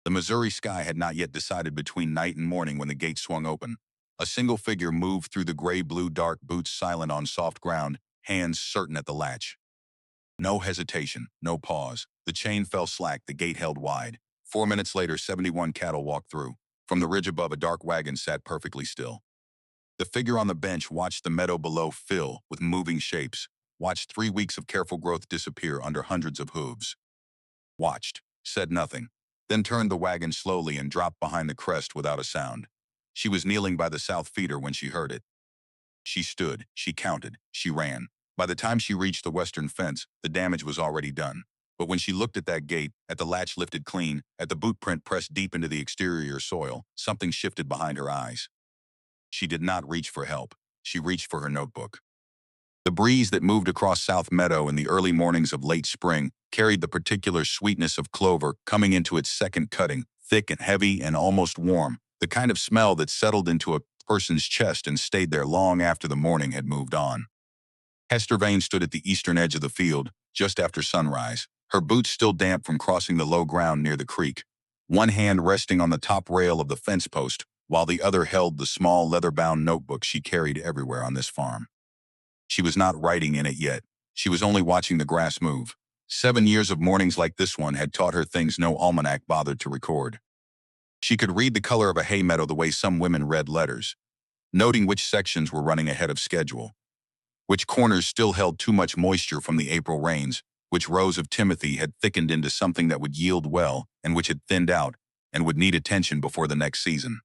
The Missouri sky had not yet decided between night and morning when the gate swung open. A single figure moved through the gray-blue dark, boots silent on soft ground, hands certain at the latch. No hesitation, no pause. The chain fell slack, the gate held wide. 4 minutes later, 71 cattle walked through. From the ridge above, a dark wagon sat perfectly still. The figure on the bench watched the meadow below fill with moving shapes, watched 3 weeks of careful growth disappear under hundreds of hooves. Watched, said nothing, then turned the wagon slowly and dropped behind the crest without a sound. She was kneeling by the south feeder when she heard it. She stood, she counted, she ran. By the time she reached the western fence, the damage was already done. But when she looked at that gate, at the latch lifted clean, at the boot print pressed deep into the exterior soil, something shifted behind her eyes. She did not reach for help. She reached for her notebook. The breeze that moved across South Meadow in the early mornings of late spring carried the particular sweetness of clover coming into its second cutting, thick and heavy and almost warm, the kind of smell that settled into a person's chest and stayed there long after the morning had moved on. Hester Vane stood at the eastern edge of the field, just after sunrise, her boots still damp from crossing the low ground near the creek, one hand resting on the top rail of the fence post, while the other held the small leather-bound notebook she carried everywhere on this farm. She was not writing in it yet. She was only watching the grass move. 7 years of mornings like this one had taught her things no almanac bothered to record. She could read the color of a hay meadow the way some women read letters, noting which sections were running ahead of schedule, which corners still held too much moisture from the April rains, which rows of timothy had thickened into something that would yield well and which had thinned out and would need attention before the next season.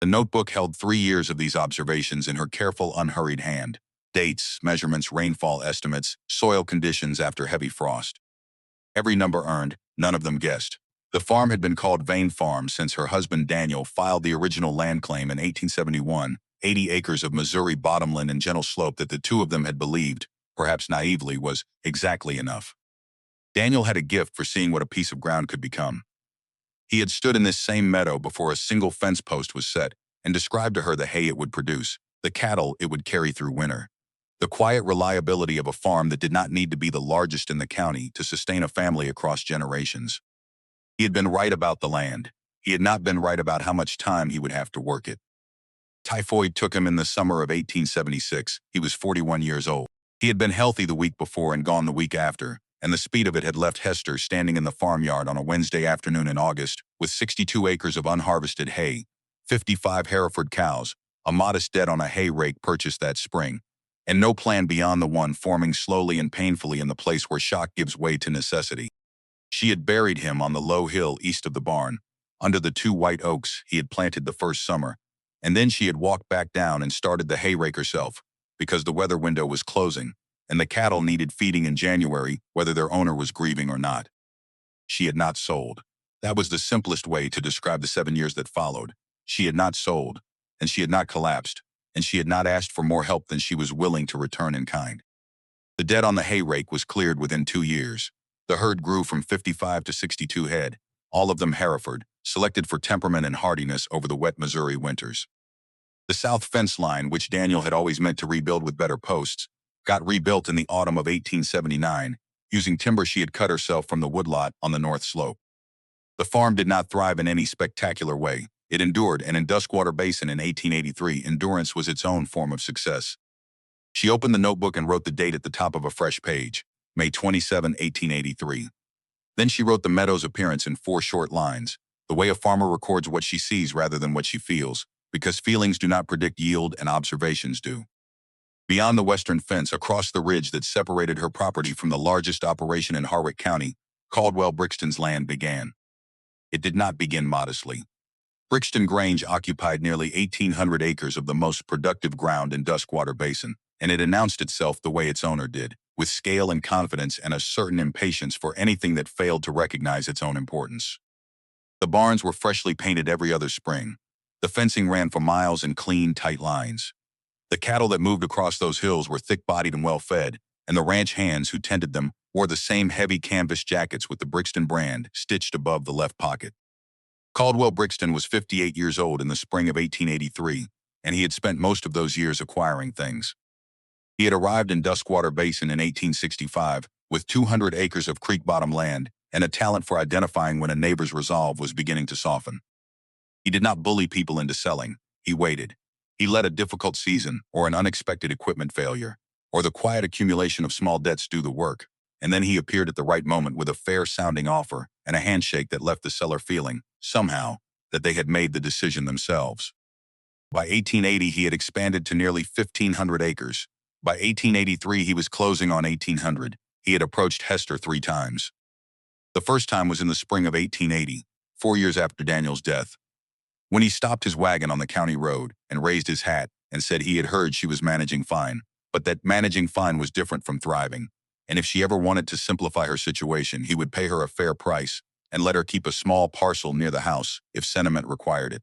The notebook held 3 years of these observations in her careful, unhurried hand. Dates, measurements, rainfall estimates, soil conditions after heavy frost. Every number earned, none of them guessed. The farm had been called Vane Farm since her husband Daniel filed the original land claim in 1871, 80 acres of Missouri bottomland and gentle slope that the two of them had believed, perhaps naively, was exactly enough. Daniel had a gift for seeing what a piece of ground could become. He had stood in this same meadow before a single fence post was set and described to her the hay it would produce, the cattle it would carry through winter. The quiet reliability of a farm that did not need to be the largest in the county to sustain a family across generations. He had been right about the land. He had not been right about how much time he would have to work it. Typhoid took him in the summer of 1876. He was 41 years old. He had been healthy the week before and gone the week after, and the speed of it had left Hester standing in the farmyard on a Wednesday afternoon in August with 62 acres of unharvested hay, 55 Hereford cows, a modest debt on a hay rake purchased that spring, and no plan beyond the one forming slowly and painfully in the place where shock gives way to necessity. She had buried him on the low hill east of the barn, under the 2 white oaks he had planted the first summer, and then she had walked back down and started the hay rake herself, because the weather window was closing, and the cattle needed feeding in January, whether their owner was grieving or not. She had not sold. That was the simplest way to describe the 7 years that followed. She had not sold, and she had not collapsed, and she had not asked for more help than she was willing to return in kind. The debt on the hay rake was cleared within 2 years. The herd grew from 55 to 62 head, all of them Hereford, selected for temperament and hardiness over the wet Missouri winters. The south fence line, which Daniel had always meant to rebuild with better posts, got rebuilt in the autumn of 1879, using timber she had cut herself from the woodlot on the north slope. The farm did not thrive in any spectacular way. It endured, and in Duskwater Basin in 1883, endurance was its own form of success. She opened the notebook and wrote the date at the top of a fresh page, May 27, 1883. Then she wrote the meadow's appearance in 4 short lines, the way a farmer records what she sees rather than what she feels, because feelings do not predict yield and observations do. Beyond the western fence, across the ridge that separated her property from the largest operation in Harwick County, Caldwell Brixton's land began. It did not begin modestly. Brixton Grange occupied nearly 1,800 acres of the most productive ground in Duskwater Basin, and it announced itself the way its owner did, with scale and confidence and a certain impatience for anything that failed to recognize its own importance. The barns were freshly painted every other spring. The fencing ran for miles in clean, tight lines. The cattle that moved across those hills were thick-bodied and well-fed, and the ranch hands who tended them wore the same heavy canvas jackets with the Brixton brand stitched above the left pocket. Caldwell Brixton was 58 years old in the spring of 1883, and he had spent most of those years acquiring things. He had arrived in Duskwater Basin in 1865 with 200 acres of creek-bottom land and a talent for identifying when a neighbor's resolve was beginning to soften. He did not bully people into selling. He waited. He let a difficult season, or an unexpected equipment failure, or the quiet accumulation of small debts do the work, and then he appeared at the right moment with a fair-sounding offer and a handshake that left the seller feeling, somehow, that they had made the decision themselves. By 1880, he had expanded to nearly 1,500 acres. By 1883, he was closing on 1,800. He had approached Hester 3 times. The first time was in the spring of 1880, 4 years after Daniel's death, when he stopped his wagon on the county road and raised his hat and said he had heard she was managing fine, but that managing fine was different from thriving, and if she ever wanted to simplify her situation, he would pay her a fair price and let her keep a small parcel near the house if sentiment required it.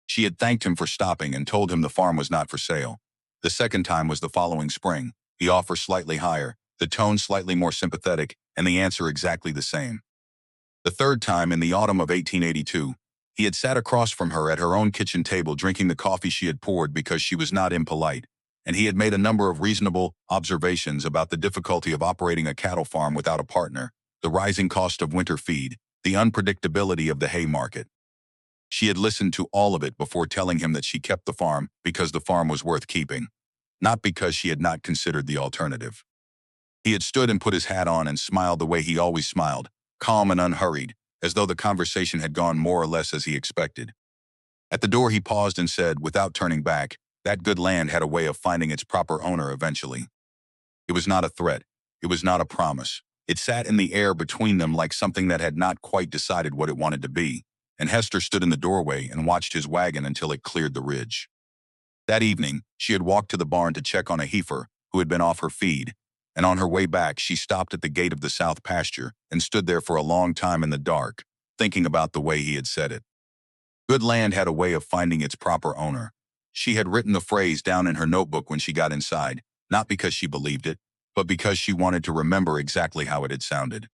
She had thanked him for stopping and told him the farm was not for sale. The second time was the following spring, the offer slightly higher, the tone slightly more sympathetic, and the answer exactly the same. The third time, in the autumn of 1882, he had sat across from her at her own kitchen table drinking the coffee she had poured because she was not impolite, and he had made a number of reasonable observations about the difficulty of operating a cattle farm without a partner, the rising cost of winter feed, the unpredictability of the hay market. She had listened to all of it before telling him that she kept the farm because the farm was worth keeping, not because she had not considered the alternative. He had stood and put his hat on and smiled the way he always smiled, calm and unhurried, as though the conversation had gone more or less as he expected. At the door he paused and said, without turning back, that good land had a way of finding its proper owner eventually. It was not a threat. It was not a promise. It sat in the air between them like something that had not quite decided what it wanted to be, and Hester stood in the doorway and watched his wagon until it cleared the ridge. That evening, she had walked to the barn to check on a heifer who had been off her feed, and on her way back she stopped at the gate of the south pasture and stood there for a long time in the dark, thinking about the way he had said it. Good land had a way of finding its proper owner. She had written the phrase down in her notebook when she got inside, not because she believed it, but because she wanted to remember exactly how it had sounded.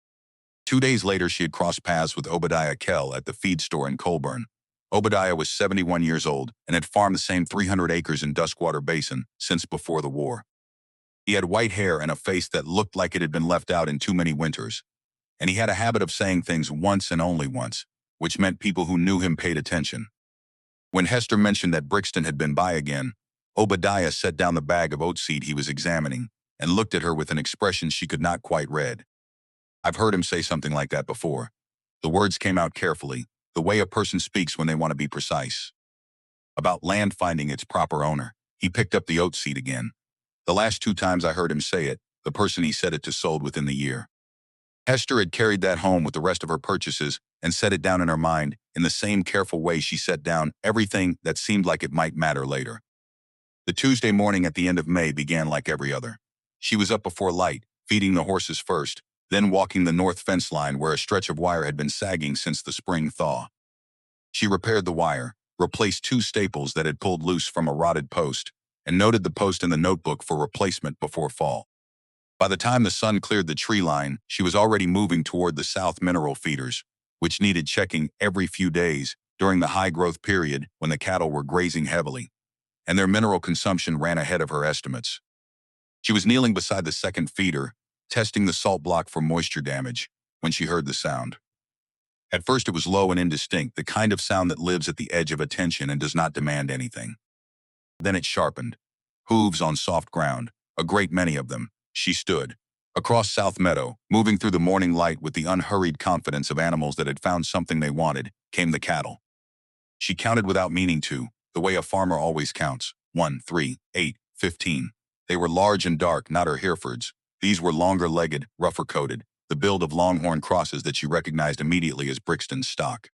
2 days later, she had crossed paths with Obadiah Kell at the feed store in Colburn. Obadiah was 71 years old and had farmed the same 300 acres in Duskwater Basin since before the war. He had white hair and a face that looked like it had been left out in too many winters, and he had a habit of saying things once and only once, which meant people who knew him paid attention. When Hester mentioned that Brixton had been by again, Obadiah set down the bag of oatseed he was examining and looked at her with an expression she could not quite read. I've heard him say something like that before. The words came out carefully, the way a person speaks when they want to be precise. About land finding its proper owner. He picked up the oatseed again. The last 2 times I heard him say it, the person he said it to sold within the year. Hester had carried that home with the rest of her purchases and set it down in her mind in the same careful way she set down everything that seemed like it might matter later. The Tuesday morning at the end of May began like every other. She was up before light, feeding the horses first, then walking the north fence line where a stretch of wire had been sagging since the spring thaw. She repaired the wire, replaced 2 staples that had pulled loose from a rotted post, and noted the post in the notebook for replacement before fall. By the time the sun cleared the tree line, she was already moving toward the South mineral feeders, which needed checking every few days during the high-growth period when the cattle were grazing heavily, and their mineral consumption ran ahead of her estimates. She was kneeling beside the second feeder, testing the salt block for moisture damage, when she heard the sound. At first it was low and indistinct, the kind of sound that lives at the edge of attention and does not demand anything. Then it sharpened. Hooves on soft ground, a great many of them. She stood. Across South Meadow, moving through the morning light with the unhurried confidence of animals that had found something they wanted, came the cattle. She counted without meaning to, the way a farmer always counts. 1, 3, 8, 15. They were large and dark, not her Herefords. These were longer-legged, rougher-coated, the build of longhorn crosses that she recognized immediately as Brixton's stock.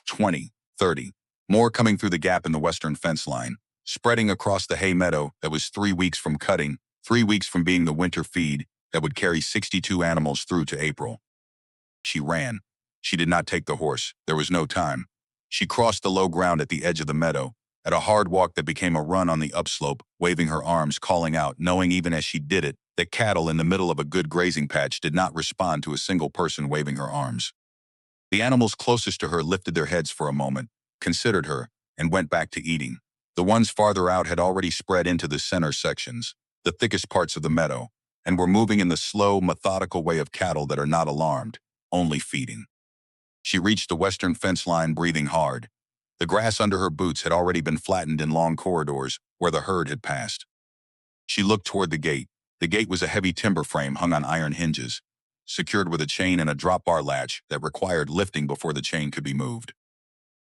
20, 30. More coming through the gap in the western fence line, spreading across the hay meadow that was 3 weeks from cutting, 3 weeks from being the winter feed that would carry 62 animals through to April. She ran. She did not take the horse. There was no time. She crossed the low ground at the edge of the meadow, at a hard walk that became a run on the upslope, waving her arms, calling out, knowing even as she did it, that cattle in the middle of a good grazing patch did not respond to a single person waving her arms. The animals closest to her lifted their heads for a moment, considered her, and went back to eating. The ones farther out had already spread into the center sections, the thickest parts of the meadow, and were moving in the slow, methodical way of cattle that are not alarmed, only feeding. She reached the western fence line breathing hard. The grass under her boots had already been flattened in long corridors where the herd had passed. She looked toward the gate. The gate was a heavy timber frame hung on iron hinges, secured with a chain and a drop bar latch that required lifting before the chain could be moved.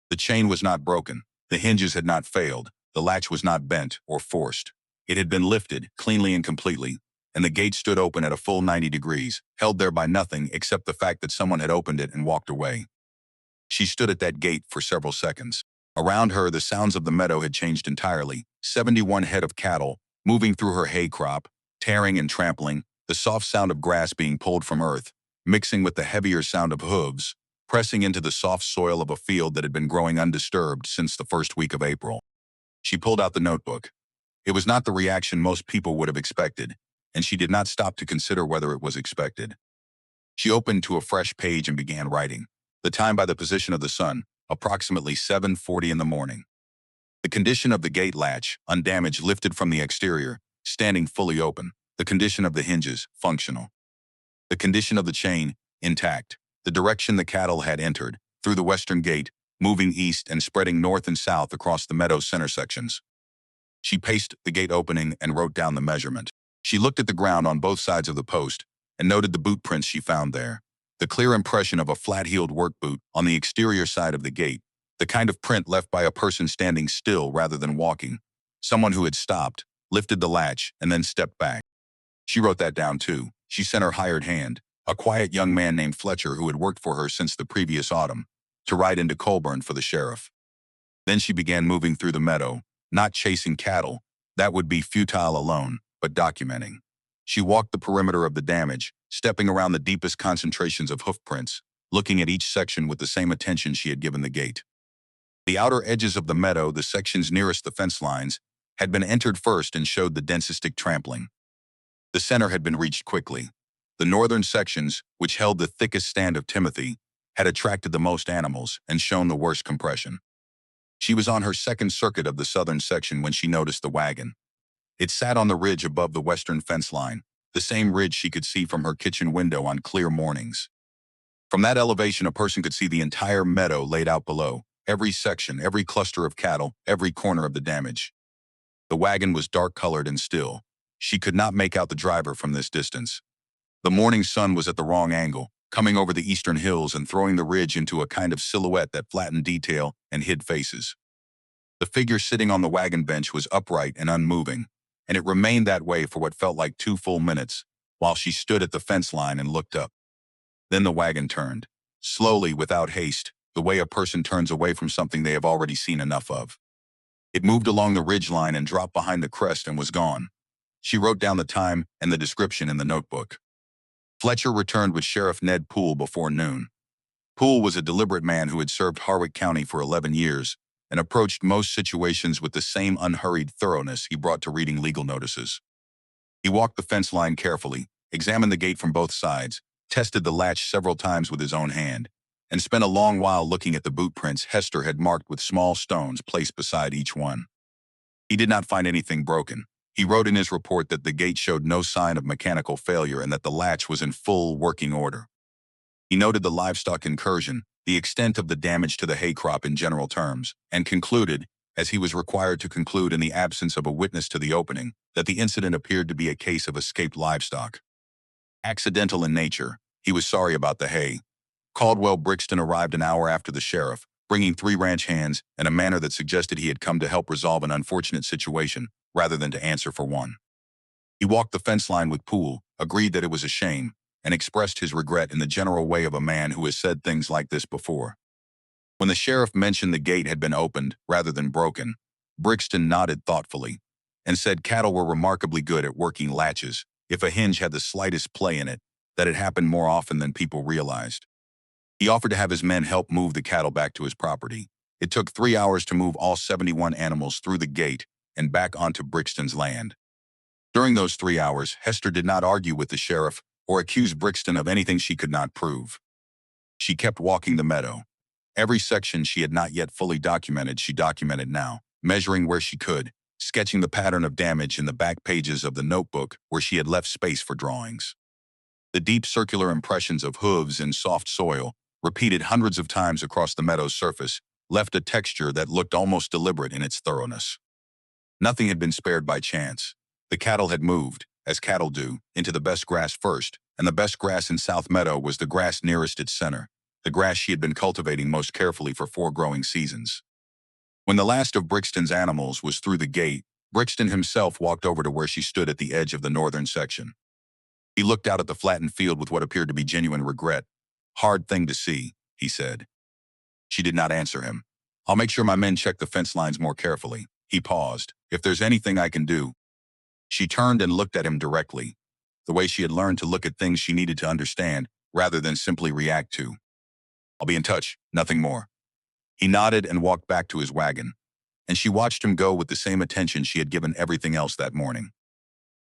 The chain was not broken. The hinges had not failed. The latch was not bent or forced. It had been lifted, cleanly and completely, and the gate stood open at a full 90 degrees, held there by nothing except the fact that someone had opened it and walked away. She stood at that gate for several seconds. Around her, the sounds of the meadow had changed entirely. 71 head of cattle, moving through her hay crop, tearing and trampling, the soft sound of grass being pulled from earth, mixing with the heavier sound of hooves, pressing into the soft soil of a field that had been growing undisturbed since the first week of April. She pulled out the notebook. It was not the reaction most people would have expected, and she did not stop to consider whether it was expected. She opened to a fresh page and began writing. The time by the position of the sun, approximately 7:40 in the morning. The condition of the gate latch, undamaged, lifted from the exterior, standing fully open. The condition of the hinges, functional. The condition of the chain, intact. The direction the cattle had entered, through the western gate, moving east and spreading north and south across the meadow's center sections. She paced the gate opening and wrote down the measurement. She looked at the ground on both sides of the post and noted the boot prints she found there. The clear impression of a flat-heeled work boot on the exterior side of the gate, the kind of print left by a person standing still rather than walking, someone who had stopped, lifted the latch, and then stepped back. She wrote that down too. She sent her hired hand, a quiet young man named Fletcher who had worked for her since the previous autumn, to ride into Colburn for the sheriff. Then she began moving through the meadow, not chasing cattle, that would be futile alone, but documenting. She walked the perimeter of the damage, stepping around the deepest concentrations of hoof prints, looking at each section with the same attention she had given the gate. The outer edges of the meadow, the sections nearest the fence lines, had been entered first and showed the densest trampling. The center had been reached quickly. The northern sections, which held the thickest stand of timothy, had attracted the most animals and shown the worst compression. She was on her second circuit of the southern section when she noticed the wagon. It sat on the ridge above the western fence line, the same ridge she could see from her kitchen window on clear mornings. From that elevation, a person could see the entire meadow laid out below, every section, every cluster of cattle, every corner of the damage. The wagon was dark-colored and still. She could not make out the driver from this distance. The morning sun was at the wrong angle, coming over the eastern hills and throwing the ridge into a kind of silhouette that flattened detail and hid faces. The figure sitting on the wagon bench was upright and unmoving, and it remained that way for what felt like 2 full minutes, while she stood at the fence line and looked up. Then the wagon turned, slowly, without haste, the way a person turns away from something they have already seen enough of. It moved along the ridge line and dropped behind the crest and was gone. She wrote down the time and the description in the notebook. Fletcher returned with Sheriff Ned Poole before noon. Poole was a deliberate man who had served Harwick County for 11 years and approached most situations with the same unhurried thoroughness he brought to reading legal notices. He walked the fence line carefully, examined the gate from both sides, tested the latch several times with his own hand, and spent a long while looking at the boot prints Hester had marked with small stones placed beside each one. He did not find anything broken. He wrote in his report that the gate showed no sign of mechanical failure and that the latch was in full working order. He noted the livestock incursion, the extent of the damage to the hay crop in general terms, and concluded, as he was required to conclude in the absence of a witness to the opening, that the incident appeared to be a case of escaped livestock. Accidental in nature, he was sorry about the hay. Caldwell Brixton arrived an hour after the sheriff, bringing 3 ranch hands in a manner that suggested he had come to help resolve an unfortunate situation rather than to answer for one. He walked the fence line with Poole, agreed that it was a shame, and expressed his regret in the general way of a man who has said things like this before. When the sheriff mentioned the gate had been opened rather than broken, Brixton nodded thoughtfully and said cattle were remarkably good at working latches. If a hinge had the slightest play in it, that it happened more often than people realized. He offered to have his men help move the cattle back to his property. It took 3 hours to move all 71 animals through the gate and back onto Brixton's land. During those 3 hours, Hester did not argue with the sheriff or accuse Brixton of anything she could not prove. She kept walking the meadow. Every section she had not yet fully documented, she documented now, measuring where she could, sketching the pattern of damage in the back pages of the notebook where she had left space for drawings. The deep circular impressions of hooves in soft soil, repeated hundreds of times across the meadow's surface, left a texture that looked almost deliberate in its thoroughness. Nothing had been spared by chance. The cattle had moved, as cattle do, into the best grass first, and the best grass in South Meadow was the grass nearest its center, the grass she had been cultivating most carefully for 4 growing seasons. When the last of Brixton's animals was through the gate, Brixton himself walked over to where she stood at the edge of the northern section. He looked out at the flattened field with what appeared to be genuine regret. "Hard thing to see," he said. She did not answer him. "I'll make sure my men check the fence lines more carefully." He paused. "If there's anything I can do." She turned and looked at him directly, the way she had learned to look at things she needed to understand, rather than simply react to. "I'll be in touch, nothing more." He nodded and walked back to his wagon, and she watched him go with the same attention she had given everything else that morning.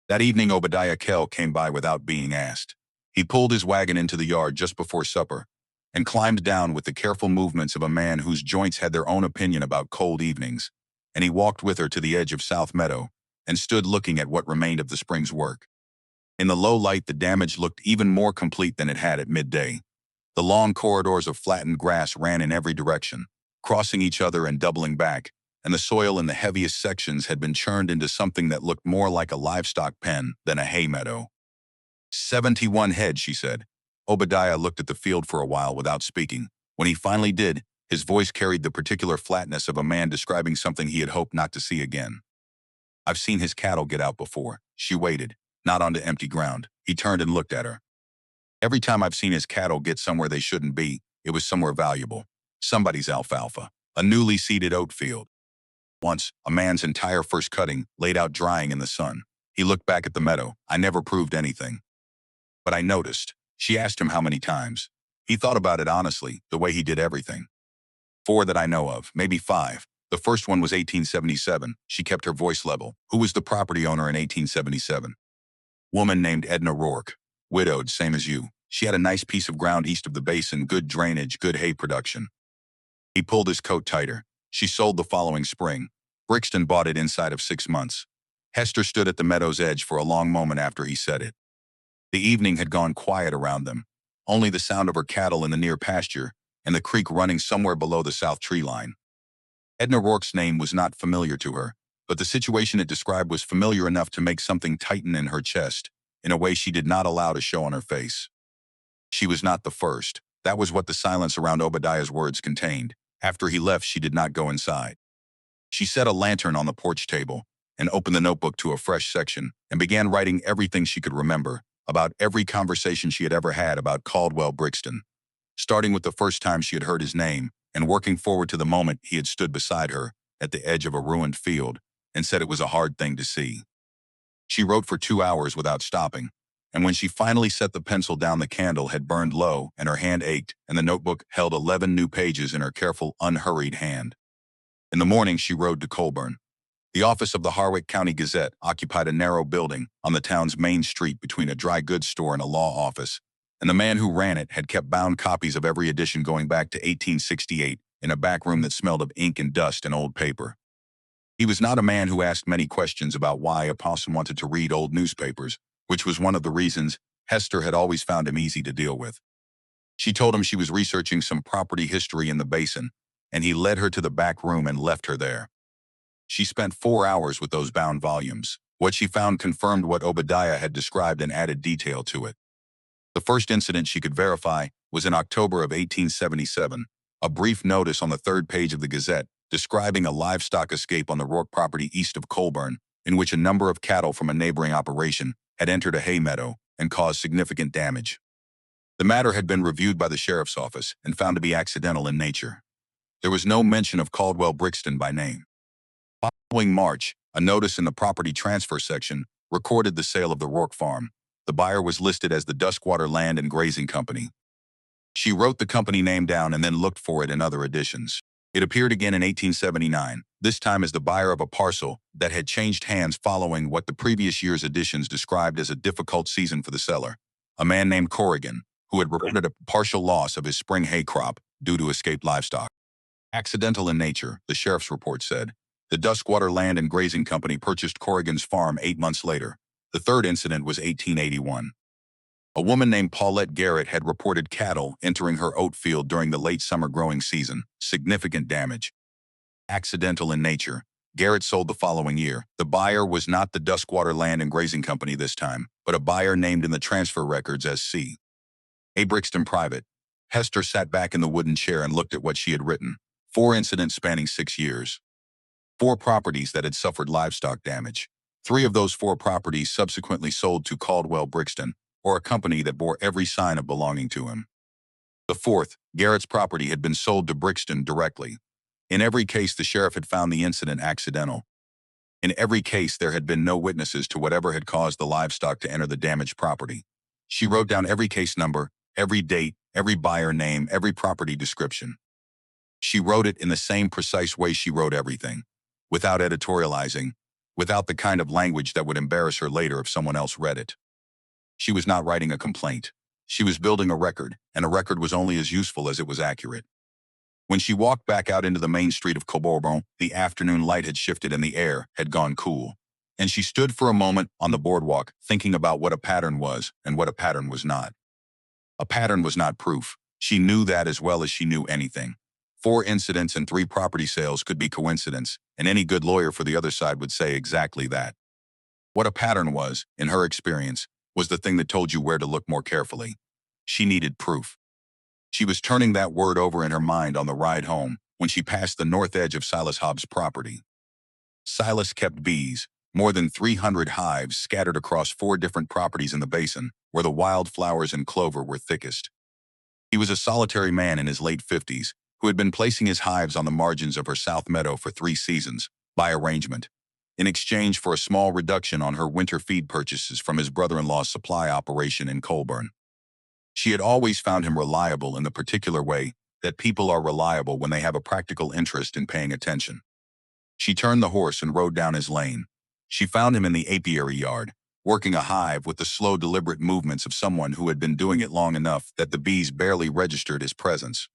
That evening, Obadiah Kell came by without being asked. He pulled his wagon into the yard just before supper, and climbed down with the careful movements of a man whose joints had their own opinion about cold evenings, and he walked with her to the edge of South Meadow, and stood looking at what remained of the spring's work. In the low light, the damage looked even more complete than it had at midday. The long corridors of flattened grass ran in every direction, crossing each other and doubling back, and the soil in the heaviest sections had been churned into something that looked more like a livestock pen than a hay meadow. 71 head, she said. Obadiah looked at the field for a while without speaking. When he finally did, his voice carried the particular flatness of a man describing something he had hoped not to see again. "I've seen his cattle get out before." She waited, not onto empty ground. He turned and looked at her. "Every time I've seen his cattle get somewhere they shouldn't be, it was somewhere valuable. Somebody's alfalfa, a newly seeded oat field. Once, a man's entire first cutting laid out drying in the sun. He looked back at the meadow. I never proved anything. But I noticed." She asked him how many times. He thought about it honestly, the way he did everything. 4 that I know of, maybe 5. The first one was 1877. She kept her voice level. "Who was the property owner in 1877? "Woman named Edna Rourke. Widowed, same as you. She had a nice piece of ground east of the basin, good drainage, good hay production." He pulled his coat tighter. "She sold the following spring. Brixton bought it inside of 6 months." Hester stood at the meadow's edge for a long moment after he said it. The evening had gone quiet around them, only the sound of her cattle in the near pasture and the creek running somewhere below the south tree line. Edna Rourke's name was not familiar to her, but the situation it described was familiar enough to make something tighten in her chest, in a way she did not allow to show on her face. She was not the first. That was what the silence around Obadiah's words contained. After he left, she did not go inside. She set a lantern on the porch table and opened the notebook to a fresh section and began writing everything she could remember about every conversation she had ever had about Caldwell Brixton, starting with the first time she had heard his name and working forward to the moment he had stood beside her at the edge of a ruined field and said it was a hard thing to see. She wrote for 2 hours without stopping, and when she finally set the pencil down, the candle had burned low and her hand ached, and the notebook held 11 new pages in her careful, unhurried hand. In the morning, she rode to Colburn. The office of the Harwick County Gazette occupied a narrow building on the town's main street between a dry goods store and a law office, and the man who ran it had kept bound copies of every edition going back to 1868 in a back room that smelled of ink and dust and old paper. He was not a man who asked many questions about why a possum wanted to read old newspapers, which was one of the reasons Hester had always found him easy to deal with. She told him she was researching some property history in the basin, and he led her to the back room and left her there. She spent 4 hours with those bound volumes. What she found confirmed what Obadiah had described and added detail to it. The first incident she could verify was in October of 1877, a brief notice on the 3rd page of the Gazette describing a livestock escape on the Rourke property east of Colburn, in which a number of cattle from a neighboring operation had entered a hay meadow and caused significant damage. The matter had been reviewed by the sheriff's office and found to be accidental in nature. There was no mention of Caldwell Brixton by name. Following March, a notice in the property transfer section recorded the sale of the Rourke farm. The buyer was listed as the Duskwater Land and Grazing Company. She wrote the company name down and then looked for it in other editions. It appeared again in 1879, this time as the buyer of a parcel that had changed hands following what the previous year's editions described as a difficult season for the seller, a man named Corrigan, who had reported a partial loss of his spring hay crop due to escaped livestock. Accidental in nature, the sheriff's report said. The Duskwater Land and Grazing Company purchased Corrigan's farm 8 months later. The third incident was 1881. A woman named Paulette Garrett had reported cattle entering her oat field during the late summer growing season. Significant damage. Accidental in nature. Garrett sold the following year. The buyer was not the Duskwater Land and Grazing Company this time, but a buyer named in the transfer records as C. A. Brixton Private. Hester sat back in the wooden chair and looked at what she had written. 4 incidents spanning 6 years. 4 properties that had suffered livestock damage. 3 of those 4 properties subsequently sold to Caldwell Brixton, or a company that bore every sign of belonging to him. The 4th, Garrett's property had been sold to Brixton directly. In every case, the sheriff had found the incident accidental. In every case, there had been no witnesses to whatever had caused the livestock to enter the damaged property. She wrote down every case number, every date, every buyer name, every property description. She wrote it in the same precise way she wrote everything, without editorializing, without the kind of language that would embarrass her later if someone else read it. She was not writing a complaint. She was building a record, and a record was only as useful as it was accurate. When she walked back out into the main street of Caldwell, the afternoon light had shifted and the air had gone cool. And she stood for a moment on the boardwalk, thinking about what a pattern was and what a pattern was not. A pattern was not proof. She knew that as well as she knew anything. 4 incidents and 3 property sales could be coincidence, and any good lawyer for the other side would say exactly that. What a pattern was, in her experience, was the thing that told you where to look more carefully. She needed proof. She was turning that word over in her mind on the ride home when she passed the north edge of Silas Hobbs' property. Silas kept bees, more than 300 hives scattered across 4 different properties in the basin, where the wildflowers and clover were thickest. He was a solitary man in his late 50s, who had been placing his hives on the margins of her South Meadow for 3 seasons, by arrangement, in exchange for a small reduction on her winter feed purchases from his brother-in-law's supply operation in Colburn. She had always found him reliable in the particular way that people are reliable when they have a practical interest in paying attention. She turned the horse and rode down his lane. She found him in the apiary yard, working a hive with the slow, deliberate movements of someone who had been doing it long enough that the bees barely registered his presence.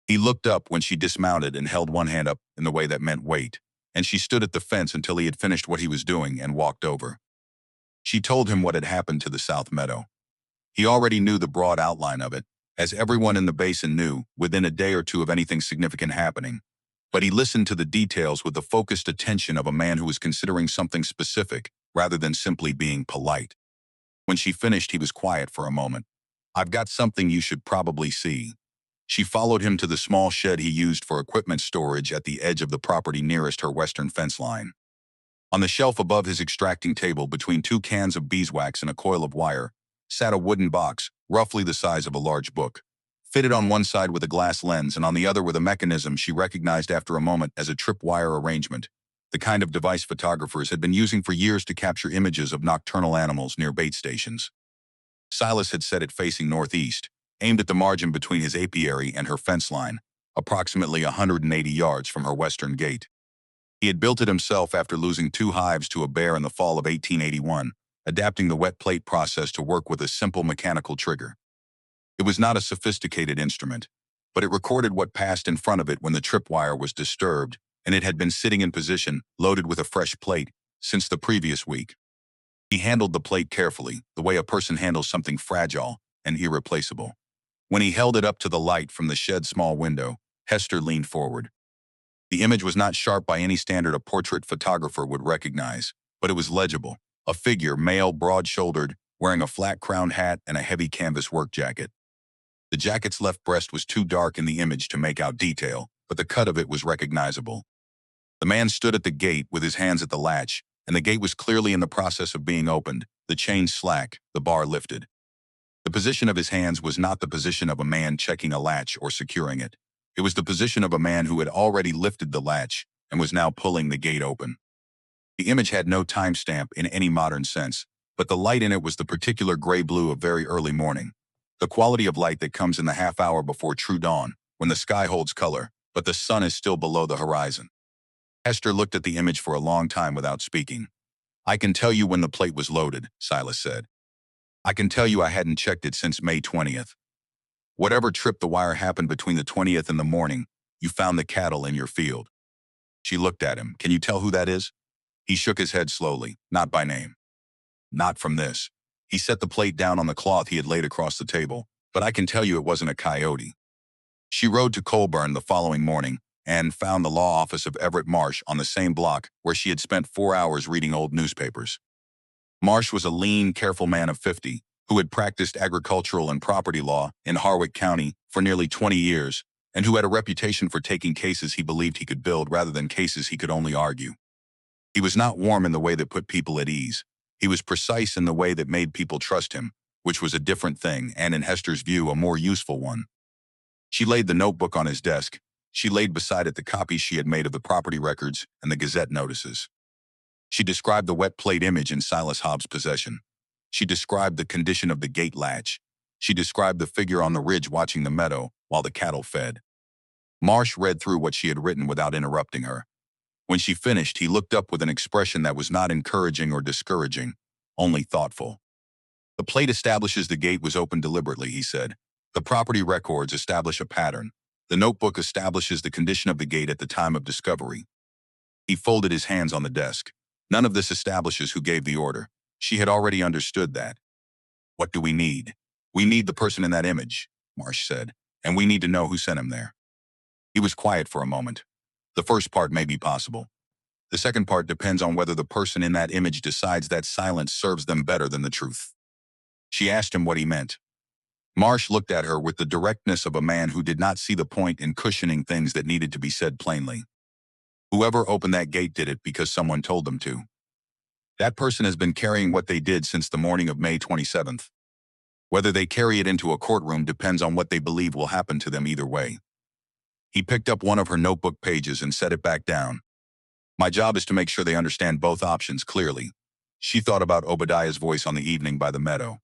He looked up when she dismounted and held one hand up in the way that meant wait, and she stood at the fence until he had finished what he was doing and walked over. She told him what had happened to the South Meadow. He already knew the broad outline of it, as everyone in the basin knew, within a day or two of anything significant happening. But he listened to the details with the focused attention of a man who was considering something specific, rather than simply being polite. When she finished, he was quiet for a moment. "I've got something you should probably see." She followed him to the small shed he used for equipment storage at the edge of the property nearest her western fence line. On the shelf above his extracting table, between 2 cans of beeswax and a coil of wire, sat a wooden box, roughly the size of a large book, fitted on one side with a glass lens and on the other with a mechanism she recognized after a moment as a tripwire arrangement, the kind of device photographers had been using for years to capture images of nocturnal animals near bait stations. Silas had set it facing northeast, aimed at the margin between his apiary and her fence line, approximately 180 yards from her western gate. He had built it himself after losing 2 hives to a bear in the fall of 1881, adapting the wet plate process to work with a simple mechanical trigger. It was not a sophisticated instrument, but it recorded what passed in front of it when the tripwire was disturbed, and it had been sitting in position, loaded with a fresh plate, since the previous week. He handled the plate carefully, the way a person handles something fragile and irreplaceable. When he held it up to the light from the shed's small window, Hester leaned forward. The image was not sharp by any standard a portrait photographer would recognize, but it was legible. A figure, male, broad-shouldered, wearing a flat-crowned hat and a heavy canvas work jacket. The jacket's left breast was too dark in the image to make out detail, but the cut of it was recognizable. The man stood at the gate with his hands at the latch, and the gate was clearly in the process of being opened, the chain slack, the bar lifted. The position of his hands was not the position of a man checking a latch or securing it. It was the position of a man who had already lifted the latch and was now pulling the gate open. The image had no timestamp in any modern sense, but the light in it was the particular gray-blue of very early morning, the quality of light that comes in the half hour before true dawn, when the sky holds color, but the sun is still below the horizon. Hester looked at the image for a long time without speaking. "I can tell you when the plate was loaded," Silas said. "I can tell you I hadn't checked it since May 20th. Whatever trip the wire happened between the 20th and the morning, you found the cattle in your field." She looked at him. "Can you tell who that is?" He shook his head slowly. "Not by name." "Not from this." He set the plate down on the cloth he had laid across the table. But I can tell you it wasn't a coyote. She rode to Colburn the following morning and found the law office of Everett Marsh on the same block where she had spent 4 hours reading old newspapers. Marsh was a lean, careful man of 50 who had practiced agricultural and property law in Harwick County for nearly 20 years and who had a reputation for taking cases he believed he could build rather than cases he could only argue. He was not warm in the way that put people at ease. He was precise in the way that made people trust him, which was a different thing and, in Hester's view, a more useful one. She laid the notebook on his desk. She laid beside it the copies she had made of the property records and the Gazette notices. She described the wet plate image in Silas Hobbs' possession. She described the condition of the gate latch. She described the figure on the ridge watching the meadow while the cattle fed. Marsh read through what she had written without interrupting her. When she finished, he looked up with an expression that was not encouraging or discouraging, only thoughtful. The plate establishes the gate was opened deliberately, he said. The property records establish a pattern. The notebook establishes the condition of the gate at the time of discovery. He folded his hands on the desk. None of this establishes who gave the order. She had already understood that. What do we need? We need the person in that image, Marsh said, and we need to know who sent him there. He was quiet for a moment. The first part may be possible. The second part depends on whether the person in that image decides that silence serves them better than the truth. She asked him what he meant. Marsh looked at her with the directness of a man who did not see the point in cushioning things that needed to be said plainly. Whoever opened that gate did it because someone told them to. That person has been carrying what they did since the morning of May 27th. Whether they carry it into a courtroom depends on what they believe will happen to them either way. He picked up one of her notebook pages and set it back down. My job is to make sure they understand both options clearly. She thought about Obadiah's voice on the evening by the meadow.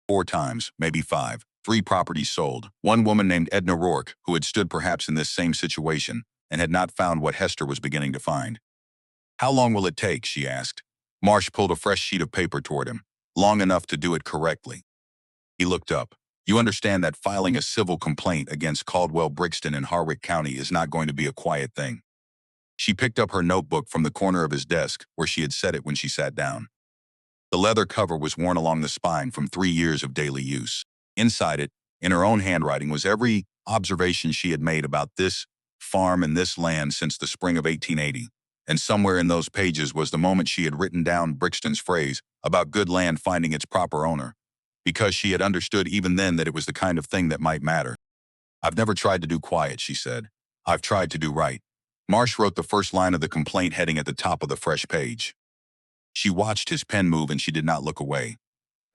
4 times, maybe 5, 3 properties sold. One woman named Edna Rourke, who had stood perhaps in this same situation and had not found what Hester was beginning to find. How long will it take, she asked. Marsh pulled a fresh sheet of paper toward him, long enough to do it correctly. He looked up. You understand that filing a civil complaint against Caldwell Brixton in Harwick County is not going to be a quiet thing. She picked up her notebook from the corner of his desk where she had set it when she sat down. The leather cover was worn along the spine from 3 years of daily use. Inside it, in her own handwriting, was every observation she had made about this farm and this land since the spring of 1880. And somewhere in those pages was the moment she had written down Brixton's phrase about good land finding its proper owner, because she had understood even then that it was the kind of thing that might matter. I've never tried to do quiet, she said. I've tried to do right. Marsh wrote the first line of the complaint heading at the top of the fresh page. She watched his pen move and she did not look away.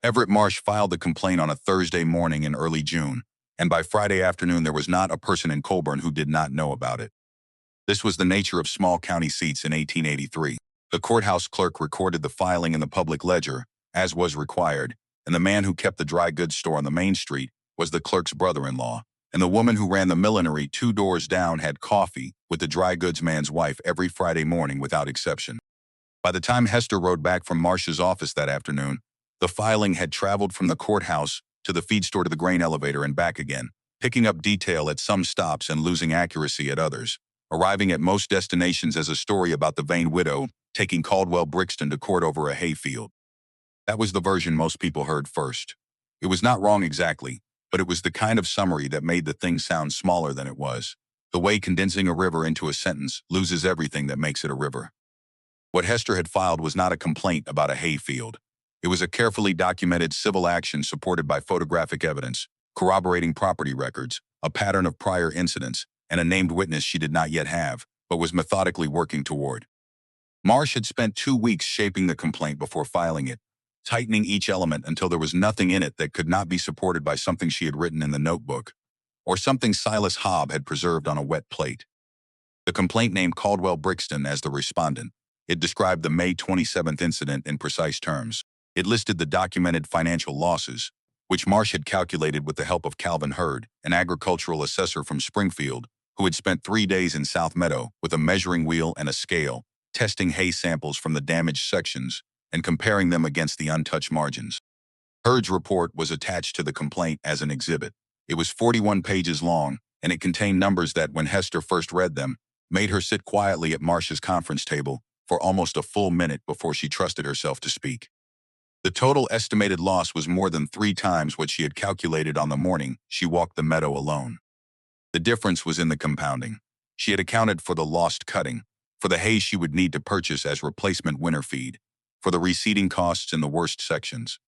Everett Marsh filed the complaint on a Thursday morning in early June, and by Friday afternoon there was not a person in Colburn who did not know about it. This was the nature of small county seats in 1883. The courthouse clerk recorded the filing in the public ledger, as was required, and the man who kept the dry goods store on the main street was the clerk's brother-in-law, and the woman who ran the millinery 2 doors down had coffee with the dry goods man's wife every Friday morning without exception. By the time Hester rode back from Marsh's office that afternoon, the filing had traveled from the courthouse to the feed store to the grain elevator and back again, picking up detail at some stops and losing accuracy at others, arriving at most destinations as a story about the Vane widow taking Caldwell Brixton to court over a hayfield. That was the version most people heard first. It was not wrong exactly, but it was the kind of summary that made the thing sound smaller than it was. The way condensing a river into a sentence loses everything that makes it a river. What Hester had filed was not a complaint about a hayfield. It was a carefully documented civil action supported by photographic evidence, corroborating property records, a pattern of prior incidents, and a named witness she did not yet have, but was methodically working toward. Marsh had spent 2 weeks shaping the complaint before filing it, tightening each element until there was nothing in it that could not be supported by something she had written in the notebook, or something Silas Hobbs had preserved on a wet plate. The complaint named Caldwell Brixton as the respondent. It described the May 27th incident in precise terms. It listed the documented financial losses, which Marsh had calculated with the help of Calvin Hurd, an agricultural assessor from Springfield, who had spent 3 days in South Meadow with a measuring wheel and a scale, testing hay samples from the damaged sections and comparing them against the untouched margins. Hurd's report was attached to the complaint as an exhibit. It was 41 pages long, and it contained numbers that, when Hester first read them, made her sit quietly at Marsh's conference table for almost a full minute before she trusted herself to speak. The total estimated loss was more than 3 times what she had calculated on the morning she walked the meadow alone. The difference was in the compounding. She had accounted for the lost cutting, for the hay she would need to purchase as replacement winter feed, for the reseeding costs in the worst sections.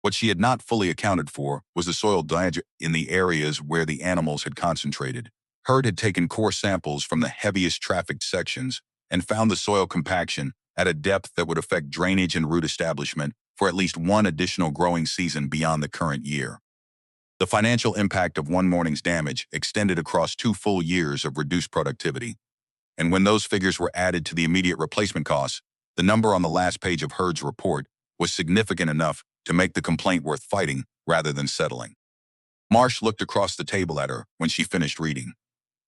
What she had not fully accounted for was the soil damage in the areas where the animals had concentrated. Herd had taken core samples from the heaviest trafficked sections and found the soil compaction at a depth that would affect drainage and root establishment for at least one additional growing season beyond the current year. The financial impact of one morning's damage extended across 2 full years of reduced productivity. And when those figures were added to the immediate replacement costs, the number on the last page of Herd's report was significant enough to make the complaint worth fighting rather than settling. Marsh looked across the table at her when she finished reading.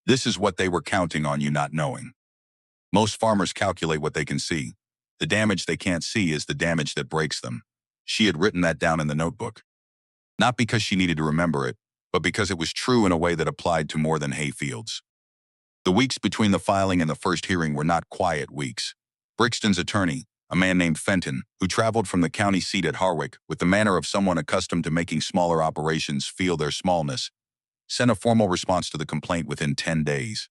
This is what they were counting on you not knowing. Most farmers calculate what they can see. The damage they can't see is the damage that breaks them. She had written that down in the notebook. Not because she needed to remember it, but because it was true in a way that applied to more than hay fields. The weeks between the filing and the first hearing were not quiet weeks. Brixton's attorney, a man named Fenton, who traveled from the county seat at Harwick with the manner of someone accustomed to making smaller operations feel their smallness, sent a formal response to the complaint within 10 days.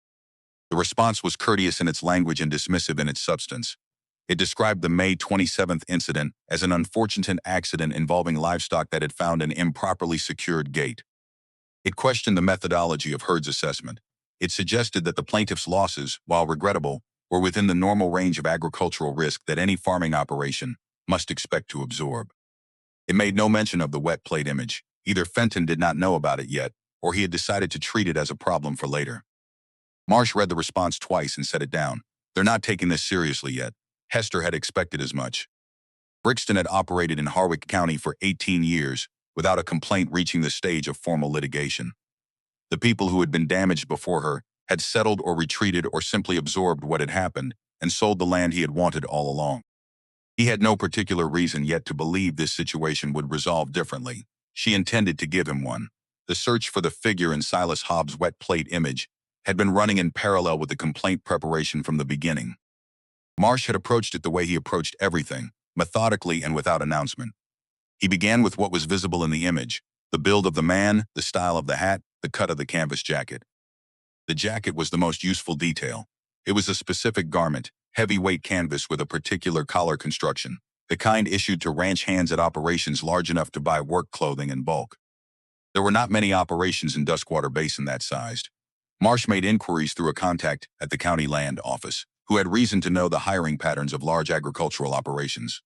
The response was courteous in its language and dismissive in its substance. It described the May 27th incident as an unfortunate accident involving livestock that had found an improperly secured gate. It questioned the methodology of Herd's assessment. It suggested that the plaintiff's losses, while regrettable, were within the normal range of agricultural risk that any farming operation must expect to absorb. It made no mention of the wet plate image. Either Fenton did not know about it yet, or he had decided to treat it as a problem for later. Marsh read the response twice and set it down. They're not taking this seriously yet. Hester had expected as much. Brixton had operated in Harwick County for 18 years without a complaint reaching the stage of formal litigation. The people who had been damaged before her had settled or retreated or simply absorbed what had happened and sold the land he had wanted all along. He had no particular reason yet to believe this situation would resolve differently. She intended to give him one. The search for the figure in Silas Hobbs' wet plate image had been running in parallel with the complaint preparation from the beginning. Marsh had approached it the way he approached everything, methodically and without announcement. He began with what was visible in the image: the build of the man, the style of the hat, the cut of the canvas jacket. The jacket was the most useful detail. It was a specific garment, heavyweight canvas with a particular collar construction, the kind issued to ranch hands at operations large enough to buy work clothing in bulk. There were not many operations in Duskwater Basin that sized. Marsh made inquiries through a contact at the county land office, who had reason to know the hiring patterns of large agricultural operations.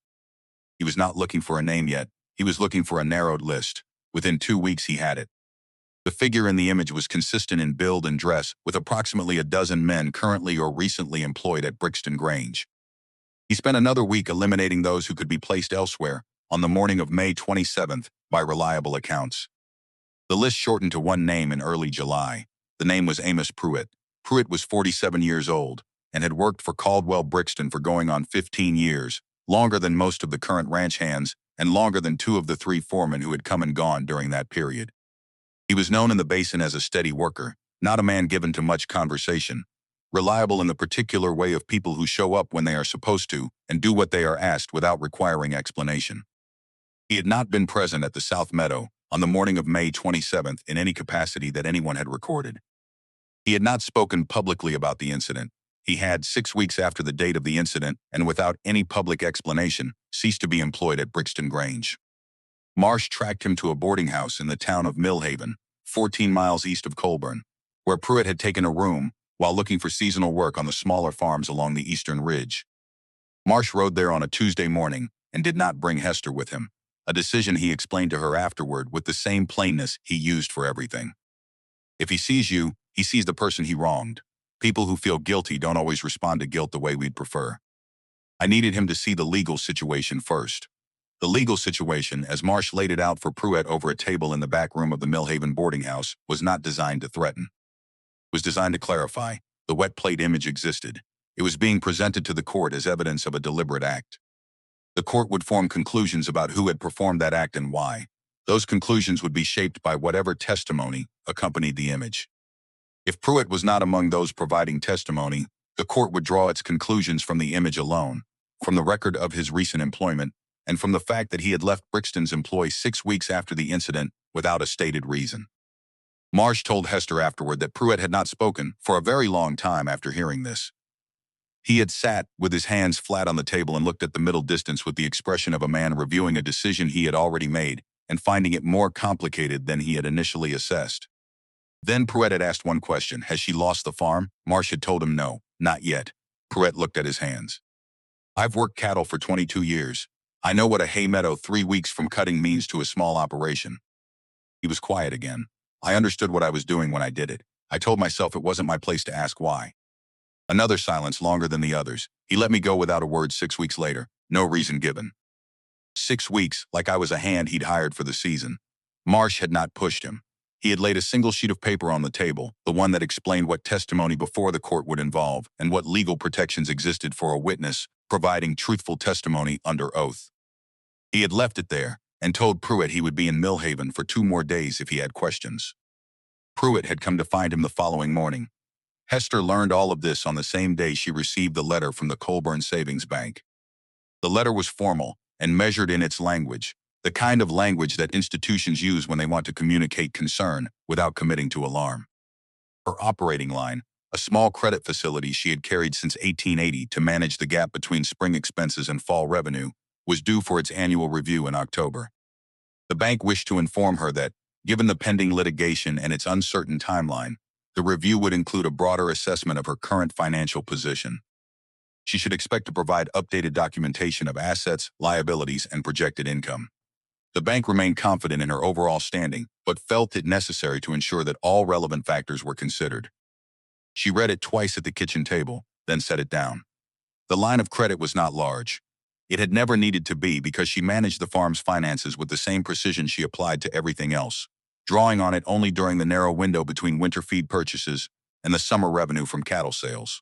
He was not looking for a name yet. He was looking for a narrowed list. Within 2 weeks he had it. The figure in the image was consistent in build and dress with approximately a dozen men currently or recently employed at Brixton Grange. He spent another week eliminating those who could be placed elsewhere on the morning of May 27th by reliable accounts. The list shortened to one name in early July. The name was Amos Pruitt. Pruitt was 47 years old and had worked for Caldwell Brixton for going on 15 years, longer than most of the current ranch hands and longer than 2 of the 3 foremen who had come and gone during that period. He was known in the basin as a steady worker, not a man given to much conversation, reliable in the particular way of people who show up when they are supposed to and do what they are asked without requiring explanation. He had not been present at the South Meadow on the morning of May 27th in any capacity that anyone had recorded. He had not spoken publicly about the incident. He had, 6 weeks after the date of the incident, and without any public explanation, ceased to be employed at Brixton Grange. Marsh tracked him to a boarding house in the town of Millhaven, 14 miles east of Colburn, where Pruitt had taken a room while looking for seasonal work on the smaller farms along the eastern ridge. Marsh rode there on a Tuesday morning and did not bring Hester with him, a decision he explained to her afterward with the same plainness he used for everything. If he sees you, he sees the person he wronged. People who feel guilty don't always respond to guilt the way we'd prefer. I needed him to see the legal situation first. The legal situation, as Marsh laid it out for Pruitt over a table in the back room of the Millhaven boarding house, was not designed to threaten. It was designed to clarify. The wet plate image existed. It was being presented to the court as evidence of a deliberate act. The court would form conclusions about who had performed that act and why. Those conclusions would be shaped by whatever testimony accompanied the image. If Pruitt was not among those providing testimony, the court would draw its conclusions from the image alone, from the record of his recent employment, and from the fact that he had left Brixton's employ 6 weeks after the incident without a stated reason. Marsh told Hester afterward that Pruitt had not spoken for a very long time after hearing this. He had sat with his hands flat on the table and looked at the middle distance with the expression of a man reviewing a decision he had already made and finding it more complicated than he had initially assessed. Then Pruitt had asked one question: has she lost the farm? Marsh had told him no, not yet. Pruitt looked at his hands. I've worked cattle for 22 years. I know what a hay meadow 3 weeks from cutting means to a small operation. He was quiet again. I understood what I was doing when I did it. I told myself it wasn't my place to ask why. Another silence longer than the others. He let me go without a word 6 weeks later. No reason given. 6 weeks, like I was a hand he'd hired for the season. Marsh had not pushed him. He had laid a single sheet of paper on the table, the one that explained what testimony before the court would involve and what legal protections existed for a witness providing truthful testimony under oath. He had left it there and told Pruitt he would be in Millhaven for 2 more days if he had questions. Pruitt had come to find him the following morning. Hester learned all of this on the same day she received the letter from the Colburn Savings Bank. The letter was formal and measured in its language, the kind of language that institutions use when they want to communicate concern without committing to alarm. Her operating line, a small credit facility she had carried since 1880 to manage the gap between spring expenses and fall revenue, was due for its annual review in October. The bank wished to inform her that, given the pending litigation and its uncertain timeline, the review would include a broader assessment of her current financial position. She should expect to provide updated documentation of assets, liabilities, and projected income. The bank remained confident in her overall standing, but felt it necessary to ensure that all relevant factors were considered. She read it twice at the kitchen table, then set it down. The line of credit was not large. It had never needed to be because she managed the farm's finances with the same precision she applied to everything else, drawing on it only during the narrow window between winter feed purchases and the summer revenue from cattle sales.